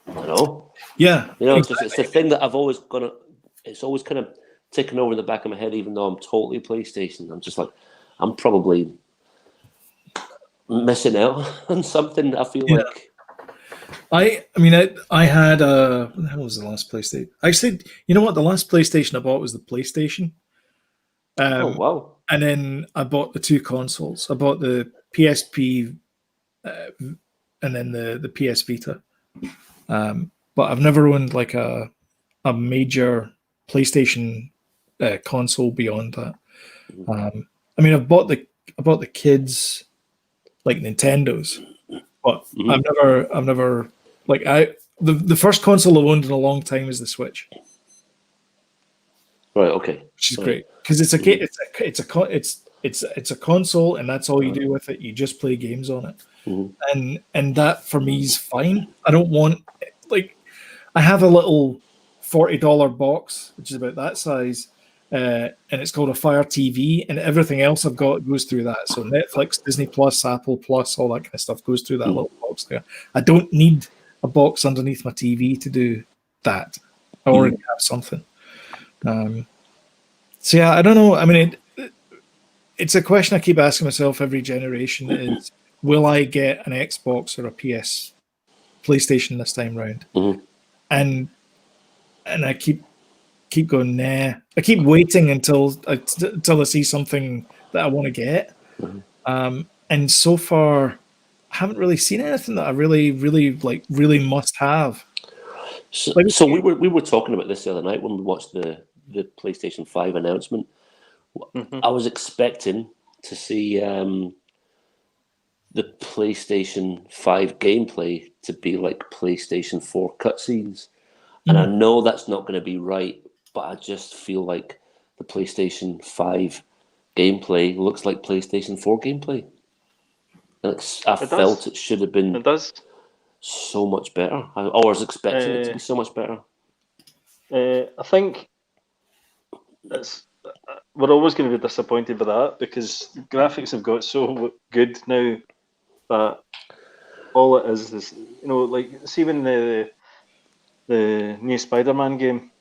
don't know. Yeah, Exactly. It's the thing that it's always kind of ticking over in the back of my head, even though I'm totally PlayStation. I'm just like, I'm probably missing out on something. I feel like. I mean, I had what the hell was the last PlayStation? Actually, you know what? The last PlayStation I bought was the PlayStation. Oh wow! And then I bought the two consoles. I bought the PSP, and then the PS Vita. But I've never owned like a major PlayStation console beyond that. I mean, I bought the kids like Nintendos, but I've never like the first console I've owned in a long time is the Switch. Right. Okay. Which is great because it's a console, and that's all you do with it. You just play games on it, and that for me is fine. I don't want I have a little $40 box, which is about that size, and it's called a Fire TV, and everything else I've got goes through that. So Netflix, Disney Plus, Apple Plus, all that kind of stuff goes through that little box there. I don't need a box underneath my TV to do that. I already have something. So yeah, I don't know. I mean, it's a question I keep asking myself every generation: is will I get an Xbox or a PlayStation this time round? And I keep going, nah. I keep waiting until I see something that I want to get. And so far, I haven't really seen anything that I really must have. So we were talking about this the other night when we watched the PlayStation 5 announcement. I was expecting to see the PlayStation 5 gameplay to be like PlayStation 4 cutscenes. And I know that's not going to be right, but I just feel like the PlayStation 5 gameplay looks like PlayStation 4 gameplay. And I felt it should have been so much better. I was expecting it to be so much better. I think we're always going to be disappointed with that because graphics have got so good now that all it is like see when the new Spider-Man game,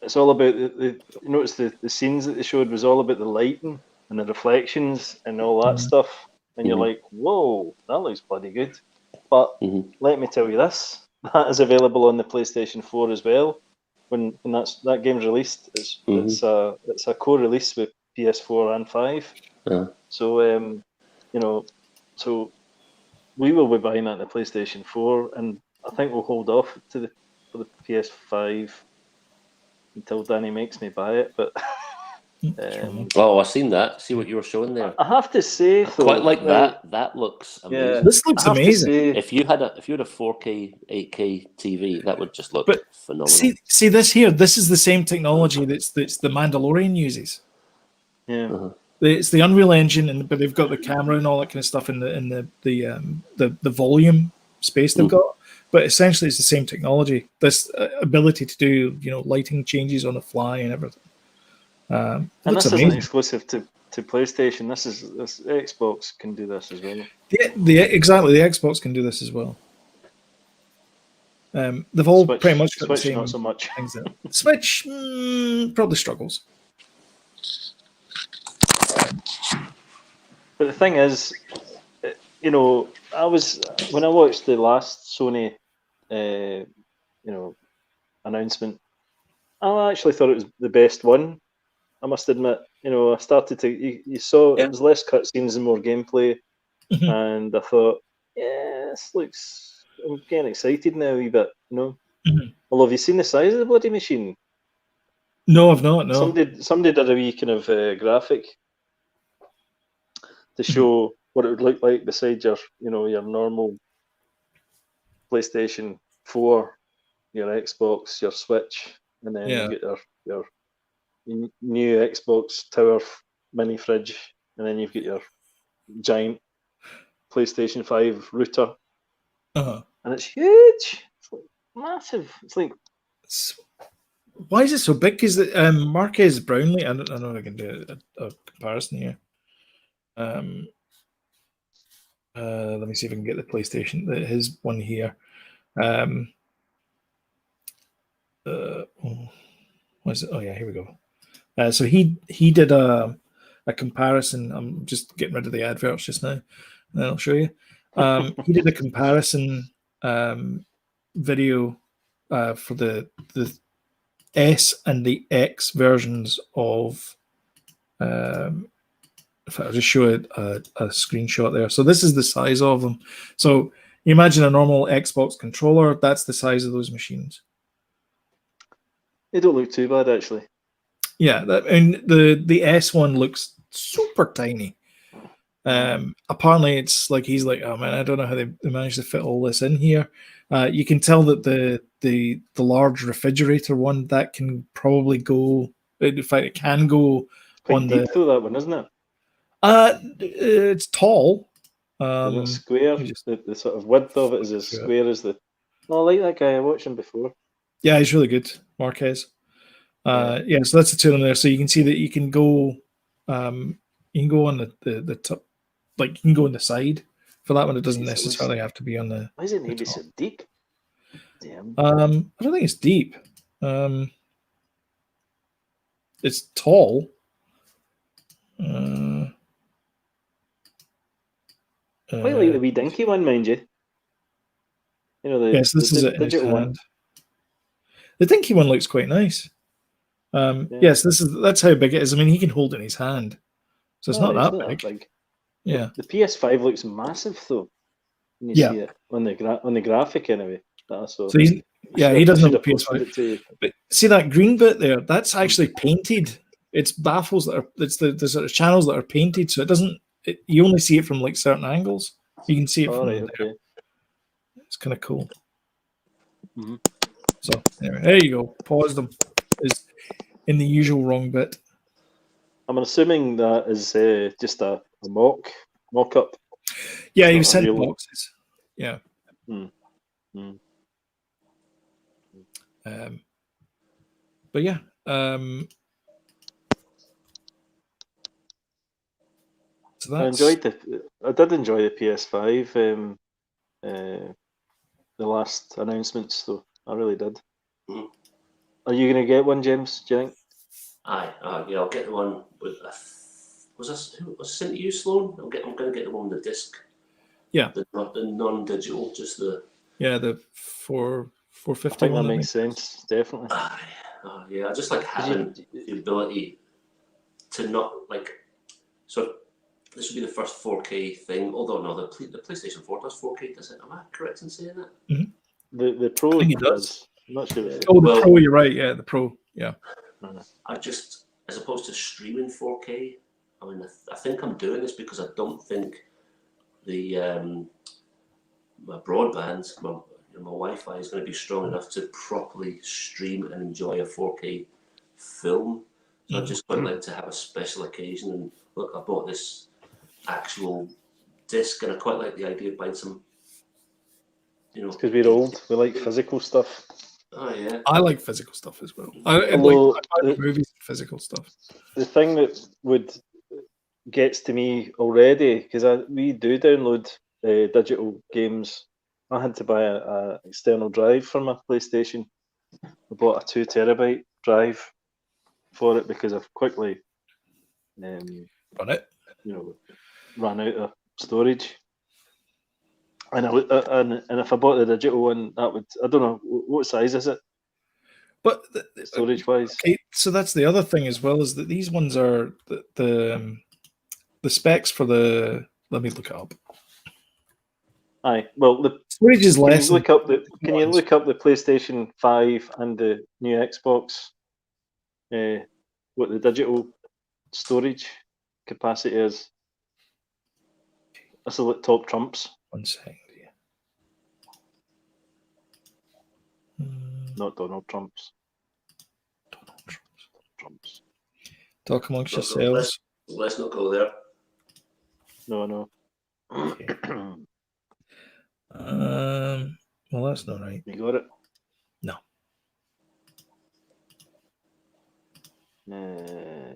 it's all about the you notice the scenes that they showed was all about the lighting and the reflections and all that stuff, and you're like, whoa, that looks bloody good. But let me tell you this, that is available on the PlayStation 4 as well. When that game's released, it's a co-release with PS4 and 5. So so we will be buying that in the PlayStation 4, and I think we'll hold off for the PS5 until Danny makes me buy it. But I've seen that. See what you were showing there. I have to say, though, quite like that. That looks amazing. Yeah, this looks amazing. If you had a 4K, 8K TV, that would just look phenomenal. See this here. This is the same technology that's the Mandalorian uses. Yeah. It's the Unreal Engine, but they've got the camera and all that kind of stuff in the volume space they've got. But essentially, it's the same technology. This ability to do lighting changes on the fly and everything. And this isn't exclusive to PlayStation. This Xbox can do this as well. Exactly. The Xbox can do this as well. They've all pretty much got Switch, the same not so much. things there. Switch probably struggles. But the thing is, when I watched the last Sony, announcement, I actually thought it was the best one. I must admit, I started to. You saw it was less cutscenes and more gameplay, and I thought, this looks. I'm getting excited now a wee bit, Although, have you seen the size of the bloody machine? No, I've not. No. Somebody did a wee kind of graphic to show what it would look like beside your, your normal PlayStation 4, your Xbox, your Switch, and then Yeah. you get your new Xbox Tower mini fridge, and then you've got your giant PlayStation 5 router, Uh-huh. and it's huge. It's like massive. It's like, Why is it so big? Because Marquez Brownlee, I don't know if I can do a comparison here. Let me see if I can get the PlayStation, his one here. What is it? Oh yeah, here we go. So he did a comparison. I'm just getting rid of the adverts just now, and then I'll show you. He did a comparison video for the S and the X versions of. If I'll just show it a screenshot there. So this is the size of them. So you imagine a normal Xbox controller. That's the size of those machines. they don't look too bad actually. Yeah, and the S one looks super tiny. Apparently, it's like he's like, oh man, I don't know how they managed to fit all this in here. You can tell that the large refrigerator one that can probably go. In fact, it can go Quite on deep though, that one, isn't it? It's tall. Is it square? The sort of width of it is as square as the. No, I like that guy. I watched him before. Yeah, he's really good, Marquez. Yeah, so that's the two of them there. So you can see that you can go on the top, like you can go on the side for that one. It doesn't necessarily have to be on the. Why is it maybe so deep? Damn. I don't think it's deep. It's tall. Quite like the wee dinky one, mind you. You know, yes, this is it in his hand. The dinky one looks quite nice. Yes, that's how big it is. I mean, he can hold it in his hand, so it's not that big. Yeah, the PS5 looks massive though. When you see it on the graphic anyway. So he doesn't have a PS5. But see that green bit there? That's actually painted. It's baffles that are. It's the sort of channels that are painted, so it doesn't. You only see it from like certain angles. You can see it from there. Okay. It's kind of cool. Mm-hmm. So anyway, there you go. Pause them. Is in the usual wrong bit. I'm assuming that is just a mock up. Yeah, he was sent boxes. Yeah. But yeah. So I did enjoy the PS5. The last announcements, though. I really did. Mm. Are you going to get one, James? Do you think? Aye, yeah, I'll get the one with. Was sent to you, Sloan? I'm going to get the one with the disc. Yeah. The non-digital, just the. Yeah, the 450. I think that makes sense. Definitely. Yeah, I just like having the ability to not like. So this would be the first 4K thing. Although no, the PlayStation 4 does 4K. Does it? Am I correct in saying that? Mm-hmm. The Pro does. I'm not sure. The Pro. You're right. Yeah, the Pro. Yeah. I just, as opposed to streaming 4K. I mean, I think I'm doing this because I don't think the my broadband, my Wi-Fi is going to be strong enough to properly stream and enjoy a 4K film. So I just quite like to have a special occasion. And look, I bought this actual disc, and I quite like the idea of buying some. Because we're old, we like physical stuff. Oh yeah, I like physical stuff as well. I like movies and physical stuff. The thing that gets to me already, because we do download digital games. I had to buy a external drive for my PlayStation. I bought a 2 terabyte drive for it because I've quickly ran out of storage. And if I bought the digital one, that would, I don't know, what size is it? But storage wise. Okay, so that's the other thing as well, is that these ones are the specs for the. Let me look it up. Aye, well, the storage is less. Can you look up the PlayStation 5 and the new Xbox? What the digital storage capacity is? This is like top trumps, 1 second. not Donald Trumps. Donald Trumps. Talk amongst No, yourselves. let's not go there. No. Okay. Well, that's not right. You got it? No. I'm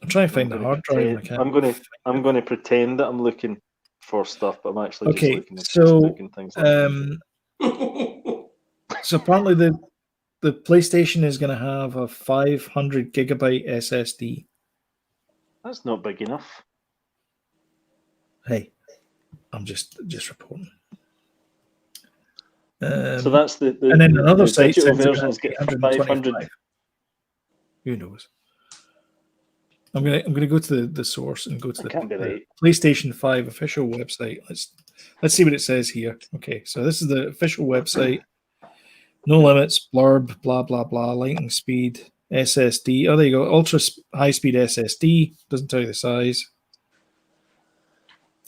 trying to find the hard drive. And I can't. I'm going to pretend that I'm looking for stuff, but I'm actually just Okay, looking at so Facebook and things like that. So apparently the PlayStation is going to have a 500 gigabyte SSD. That's not big enough. I'm just reporting. So that's the and then another site digital says it's versions get 125. 500. Who knows? I'm gonna go to the source and go to That can't be the right. PlayStation 5 official website. Let's see what it says here. Okay, so this is the official website. No limits, blurb, blah blah blah, lightning speed, SSD. Oh, there you go. Ultra high speed SSD. Doesn't tell you the size.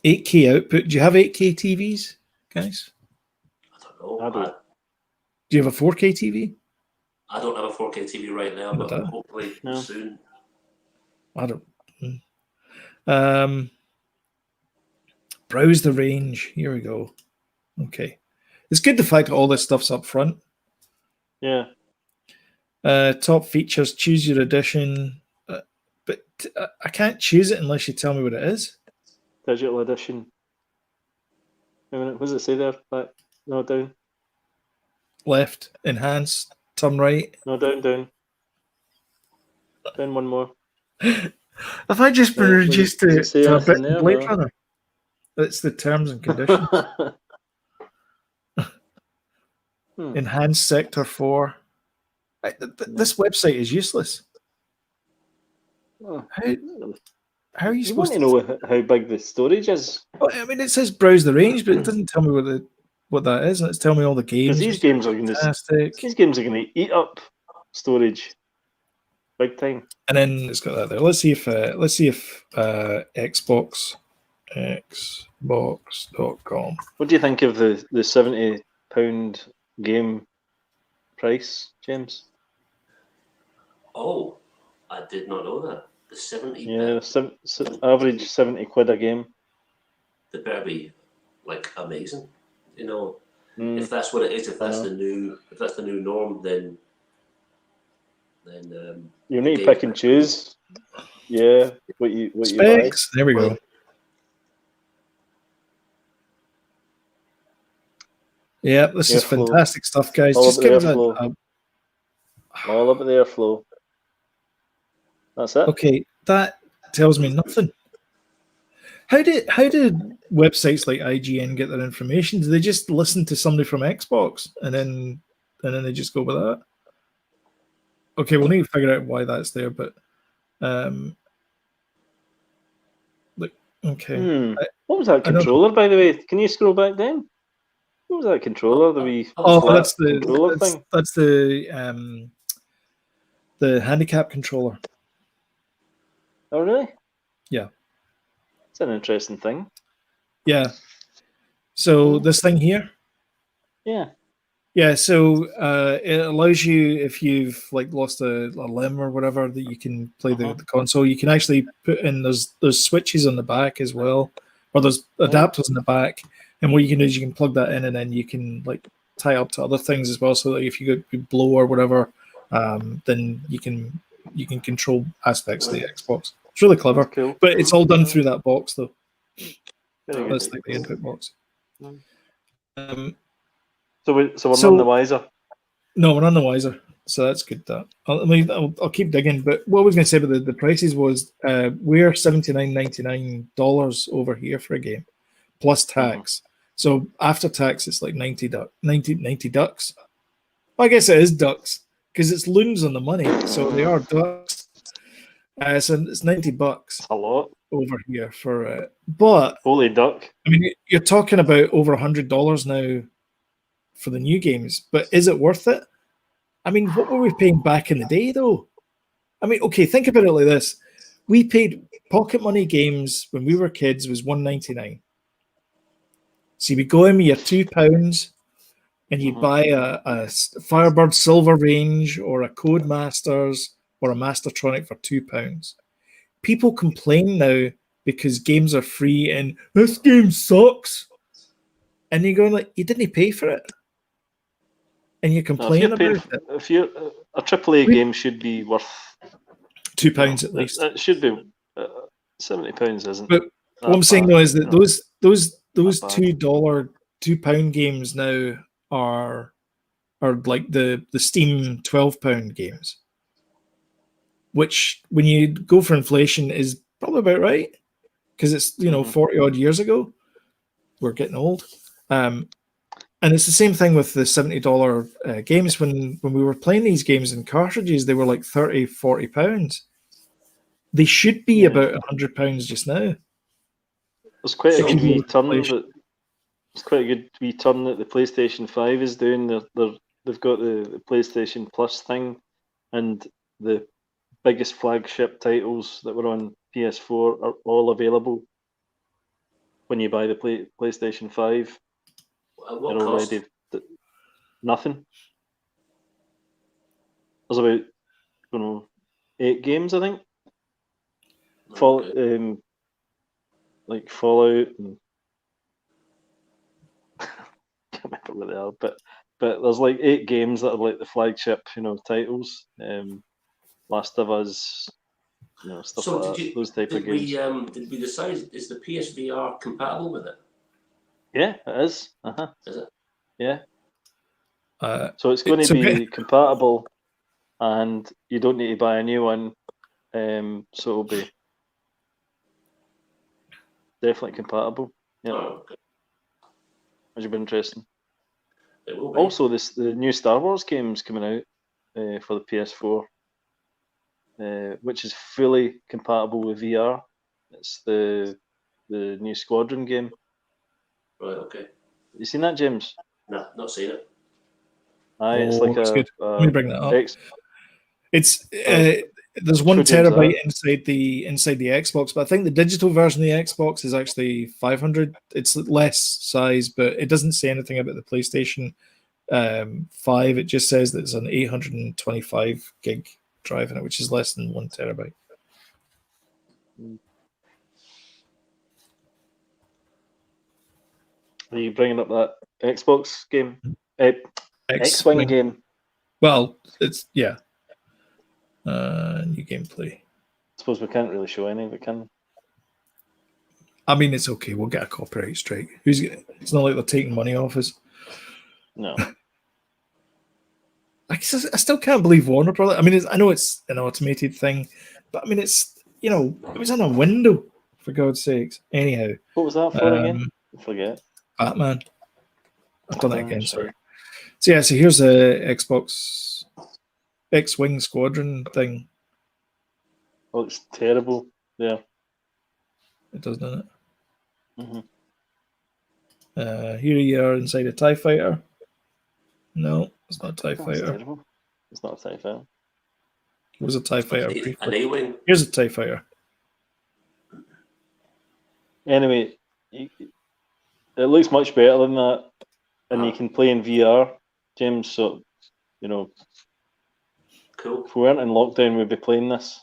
8K output. Do you have 8K TVs, guys? I don't know. I don't. Do you have a 4K TV? I don't have a 4K TV right now, but hopefully soon. I don't. Browse the range. Here we go. Okay. It's good the fact that all this stuff's up front. Yeah. Top features, choose your edition. But I can't choose it unless you tell me what it is. Digital edition. Wait a minute, what does it say there? Back? No, down. Left, enhance, turn right. No, down. Down one more. Have I just been reduced to a bit of Blade Runner? That's the terms and conditions. Enhanced Sector 4. This website is useless. How are you supposed to know how big the storage is? Well, I mean, it says browse the range, but it doesn't tell me what that is. It's telling me all the games. Because these games are going to eat up storage, big time. And then it's got that there. Let's see if Xbox.com. What do you think of the £70 game price, James? Oh, I did not know that. The 70. Yeah, average 70 quid a game. They better be like amazing, you know. If that's what it is, if that's the new norm, then you need to pick and choose. Yeah, what you buy. There we go. Yeah, this is fantastic stuff, guys. Just give it all about the airflow. That's it. Okay, that tells me nothing. How did websites like IGN get their information? Do they just listen to somebody from Xbox and then they just go with that? Okay, we'll need to figure out why that's there, but okay. What was that controller, by the way? Can you scroll back down? What was that controller? That's the controller thing. That's the handicap controller. Oh, really? Yeah. It's an interesting thing. Yeah. So this thing here? Yeah. Yeah, so it allows you, if you've lost a limb or whatever, that you can play the console. You can actually put in, there's switches on the back as well, or there's adapters in the back. And what you can do is you can plug that in and then you can tie up to other things as well. So that if you go blow or whatever, then you can control aspects of the Xbox. It's really clever, cool. But it's all done through that box, though. That's the input box. So we're none the wiser. No, we're none the wiser. So that's good. I'll keep digging. But what I was going to say about the prices was we're $79.99 over here for a game, plus tax. So after tax, it's like 90 ducks. Well, I guess it is ducks because it's loons on the money, so they are ducks. So it's $90. A lot over here for it. But holy duck! I mean, you're talking about over $100 now for the new games. But is it worth it? I mean, what were we paying back in the day, though? I mean, okay, think about it like this: We paid pocket money games when we were kids was $1.99. So you'd go in with your £2 and you'd buy a Firebird Silver Range or a Codemasters or a Mastertronic for £2. People complain now because games are free and this game sucks. And you're going like, you didn't pay for it. And you complain about it. If you're a AAA game should be worth £2 at least. It should be £70 isn't. But what I'm saying though is that those £2 games now are like the Steam £12 games, which when you go for inflation is probably about right because it's 40 odd years ago. We're getting old, and it's the same thing with the $70 games. When we were playing these games in cartridges, they were like £30-40. They should be about £100 just now. There's quite a good wee turn that. It's quite a good wee turn that the PlayStation 5 is doing. They've got the PlayStation Plus thing, and the biggest flagship titles that were on PS4 are all available when you buy the PlayStation 5. What cost? Nothing. There's about 8 games, I think. Like Fallout and I can't remember what they are, but there's like 8 games that are like the flagship, titles. Last of Us, stuff So like that. Those type of games. Did we decide is the PSVR compatible with it? Yeah, it is. Is it? Yeah. So it's going to be compatible, and you don't need to buy a new one. So it'll be definitely compatible. Yeah. Oh, okay. Which will be interesting. It will be. Also, the new Star Wars game's coming out for the PS4, which is fully compatible with VR. It's the new Squadron game. Right. Okay. You seen that, James? No, not seen it. Aye, it's like good. Let me bring that up. It's there's 1 terabyte inside the Xbox, but I think the digital version of the Xbox is actually 500. It's less size, but it doesn't say anything about the PlayStation 5. It just says that it's an 825 gig drive in it, which is less than 1 terabyte. Are you bringing up that Xbox game? X-Wing game. Well, it's new gameplay. I suppose we can't really show any of it, can we? I mean, it's okay. We'll get a copyright strike. It's not like they're taking money off us. No. I still can't believe Warner Brothers. I mean, I know it's an automated thing, but I mean, it's it was on a window, for God's sakes. Anyhow, what was that for again? I forget. Batman. I've done that again. Sorry. So here's a Xbox X-Wing Squadron thing. Oh, it's terrible. Yeah. It does, doesn't it? Mm-hmm. Here you are inside a TIE fighter. No, it's not a TIE fighter. Terrible. It's not a TIE fighter. It was a TIE fighter. An A-Wing. Here's a TIE fighter. Anyway, it looks much better than that, and you can play in VR, James. So, cool. If we weren't in lockdown, we'd be playing this.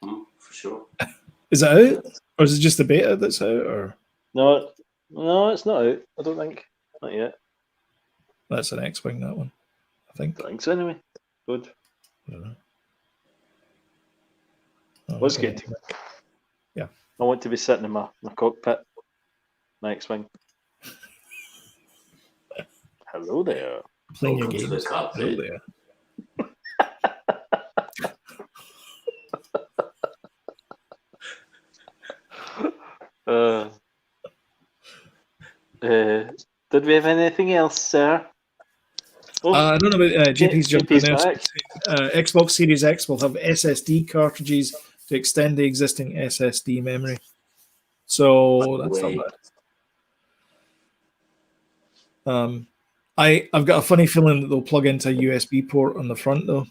For sure. Is it out, or is it just the beta that's out? Or no, it's not out. I don't think. Not yet. That's an X-Wing, that one. I think. Thanks anyway. Good. I don't know. Was good. Yeah. I want to be sitting in my cockpit. My X-Wing. Hello there. Playing your Welcome games. to the cockpit. Hello there. Did we have anything else, sir? I don't know about JP's jumping JP's there. back. Xbox Series X will have SSD cartridges to extend the existing SSD memory. So that's not bad. I've got a funny feeling that they'll plug into a USB port on the front though.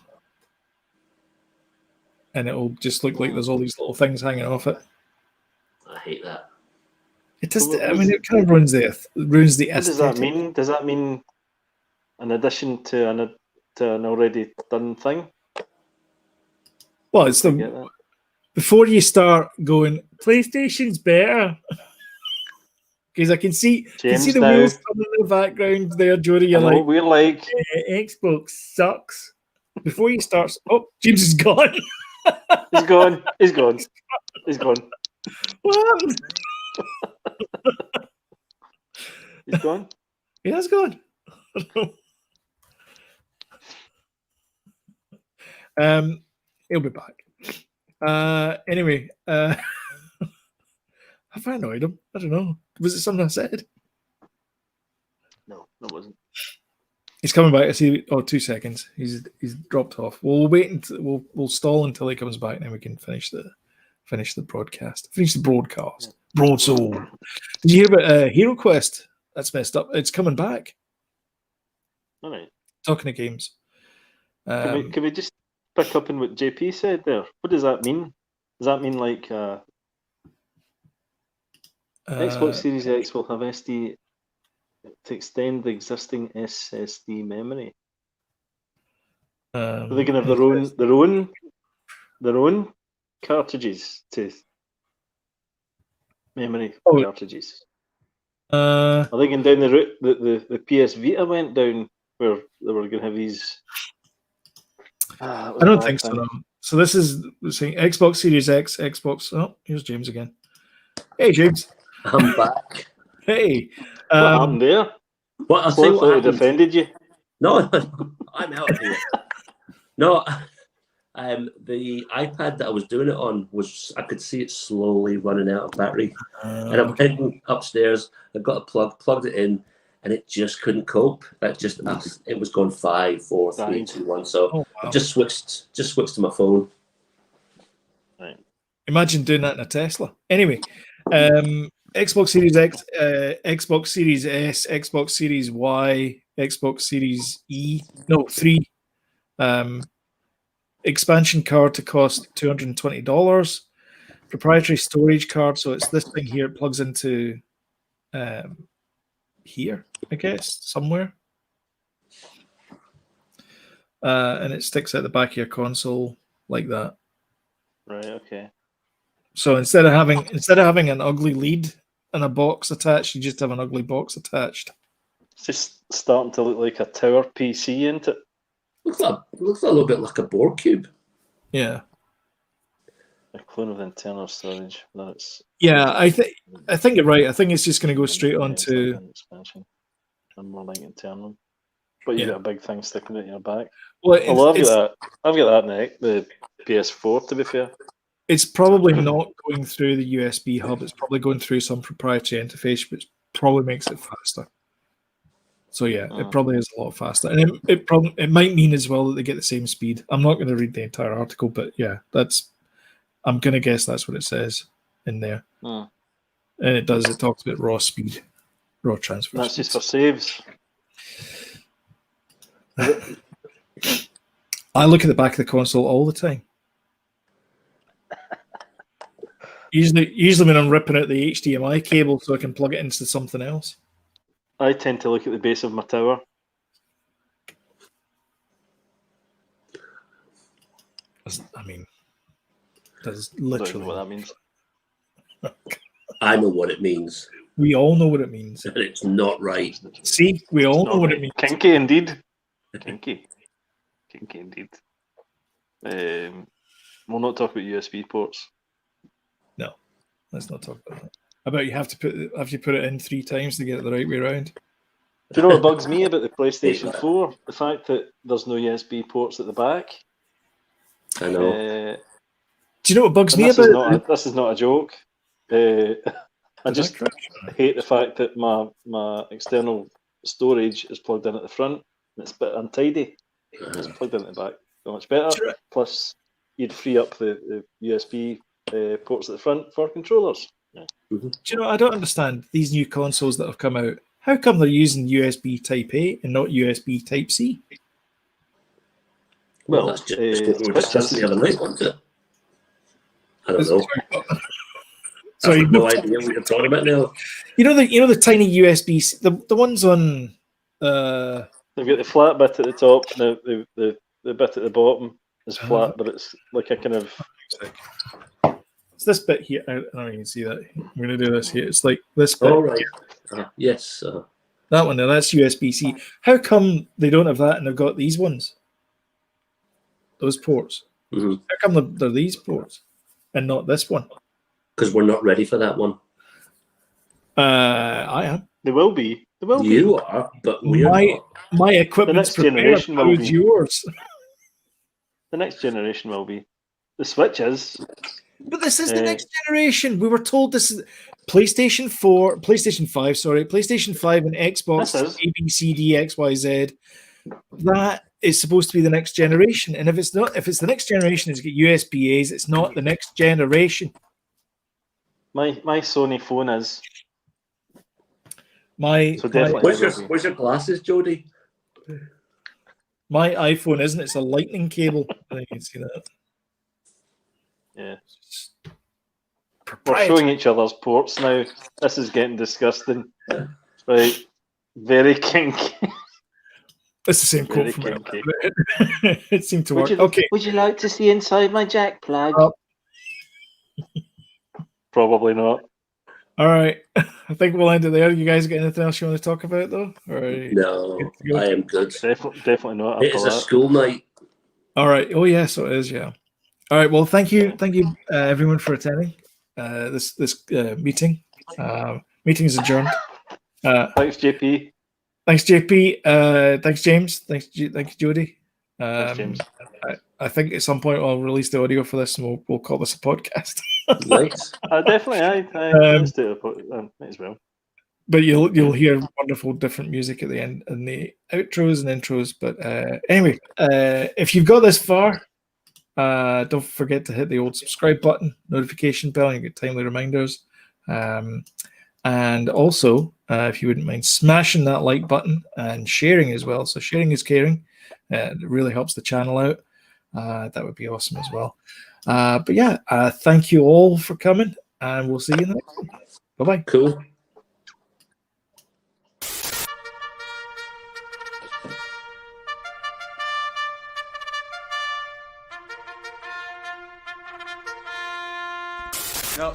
and it'll just look like there's all these little things hanging off it. I hate that. It does. I mean, it kind of ruins the aesthetic. What does that mean? Does that mean an addition to an already done thing? Well, it's before you start going, PlayStation's better. Because I can see the wheels coming in the background there, Jody. You're like, we're like, Xbox sucks. Before you start, James is gone. He's gone. What happened? He's gone. He has gone. He'll be back. Anyway, have I annoyed him? I don't know. Was it something I said? No, it wasn't. He's coming back. I see. 2 seconds. He's dropped off. We'll wait until we'll stall until he comes back, and then we can finish the broadcast. Finish the broadcast. Yeah. Broadsword. Did you hear about Hero Quest? That's messed up. It's coming back. All right. Talking of games. Can we just pick up on what JP said there? What does that mean? Does that mean like Xbox Series X will have SD to extend the existing SSD memory? So they can have their own cartridges to memory cartridges. Are they going down the route that the PS Vita went down, where they were going to have these? I don't think so. No. So this is saying Xbox Series X, Xbox. Oh, here's James again. Hey, James. I'm back. Hey. What happened there? What I thought it offended you. No, I'm out of here. No, the iPad that I was doing it on I could see it slowly running out of battery, and I went upstairs. I got a plug, plugged it in, and it just couldn't cope. It was going 5, 4, 3, 2, 1. So I just switched to my phone. Right. Imagine doing that in a Tesla. Anyway, Xbox Series X, Xbox Series S, Xbox Series Y, Xbox Series 3. Expansion card to cost $220. Proprietary storage card. So it's this thing here. It plugs into here, I guess, somewhere. And it sticks out the back of your console like that. Right. Okay. So instead of having an ugly lead and a box attached, you just have an ugly box attached. It's just starting to look like a tower PC, isn't it? Looks a little bit like a board cube. Yeah. A clone of internal storage. Yeah, I think you're right. I think it's just going to go straight onto expansion and more like internal. But you got a big thing sticking out your back. Well, I've got that in the PS4. To be fair, it's probably not going through the USB hub. It's probably going through some proprietary interface, which probably makes it faster. So yeah, it probably is a lot faster, and it might mean as well that they get the same speed. I'm not going to read the entire article, but yeah, I'm going to guess that's what it says in there. And it does. It talks about raw speed, raw transfer. That's just for saves. I look at the back of the console all the time. Usually when I'm ripping out the HDMI cable so I can plug it into something else. I tend to look at the base of my tower. I mean, that's literally what that means. I know what it means. We all know what it means. And it's not right. See, we all know what it means. Kinky indeed. Kinky indeed. We'll not talk about USB ports. No, let's not talk about that. I bet you have to put it in 3 times to get it the right way around. Do you know what bugs me about the PlayStation 4? The fact that there's no USB ports at the back. I know. Do you know what bugs me about this is not a joke. I just hate the fact that my external storage is plugged in at the front. And it's a bit untidy. It's plugged in at the back. So much better. Plus, you'd free up the USB ports at the front for controllers. Yeah. Do you know, I don't understand these new consoles that have come out. How come they're using USB Type A and not USB Type C? Well, that's just what we were discussing the other night, wasn't it? I don't know. So I have no idea what you're talking about now. You know the tiny USB, the ones on. They've got the flat bit at the top, and the bit at the bottom is flat, but it's like a kind of. It's this bit here. I don't know if you can see that. I'm going to do this here. It's like this bit. All right. Yes. That one there, that's USB-C. How come they don't have that and they've got these ones? Those ports. Mm-hmm. How come they're these ports and not this one? Because we're not ready for that one. I am. They will be. They will be. You are, but we're not. My equipment's The next generation will be. Yours. The next generation will be. The Switch is. But this is the next generation. We were told this is PlayStation 4, PlayStation 5, sorry, PlayStation 5 and Xbox A, B, C, D, X, Y, Z. That is supposed to be the next generation. And if it's not, if it's the next generation, it's got USB-A's, it's not the next generation. My Sony phone is. Where's your glasses, Jody? My iPhone isn't. It's a lightning cable. I think you can see that. Yeah. We're showing each other's ports now. This is getting disgusting. Right. Very kinky. It's the same quote from it. It seemed to work. Okay. Would you like to see inside my jack plug? Probably not. All right. I think we'll end it there. You guys got anything else you want to talk about, though? No, I am good. Definitely not. It's a school night. All right. Oh, yeah, so it is, yeah. All right. Well, thank you, everyone, for attending this meeting. Meeting is adjourned. Thanks, JP. Thanks, JP. Thanks, James. Thanks, Jody. Thanks, James. I think at some point I'll release the audio for this, and we'll call this a podcast. Nice. Definitely. I might as well. But you'll hear wonderful different music at the end and the outros and intros. But anyway, if you've got this far, don't forget to hit the old subscribe button, notification bell, and you get timely reminders. And also, if you wouldn't mind smashing that like button and sharing as well. So sharing is caring. It really helps the channel out. That would be awesome as well. But yeah, thank you all for coming, and we'll see you in the next one. Bye-bye. Cool.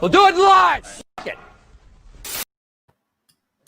We'll do it live.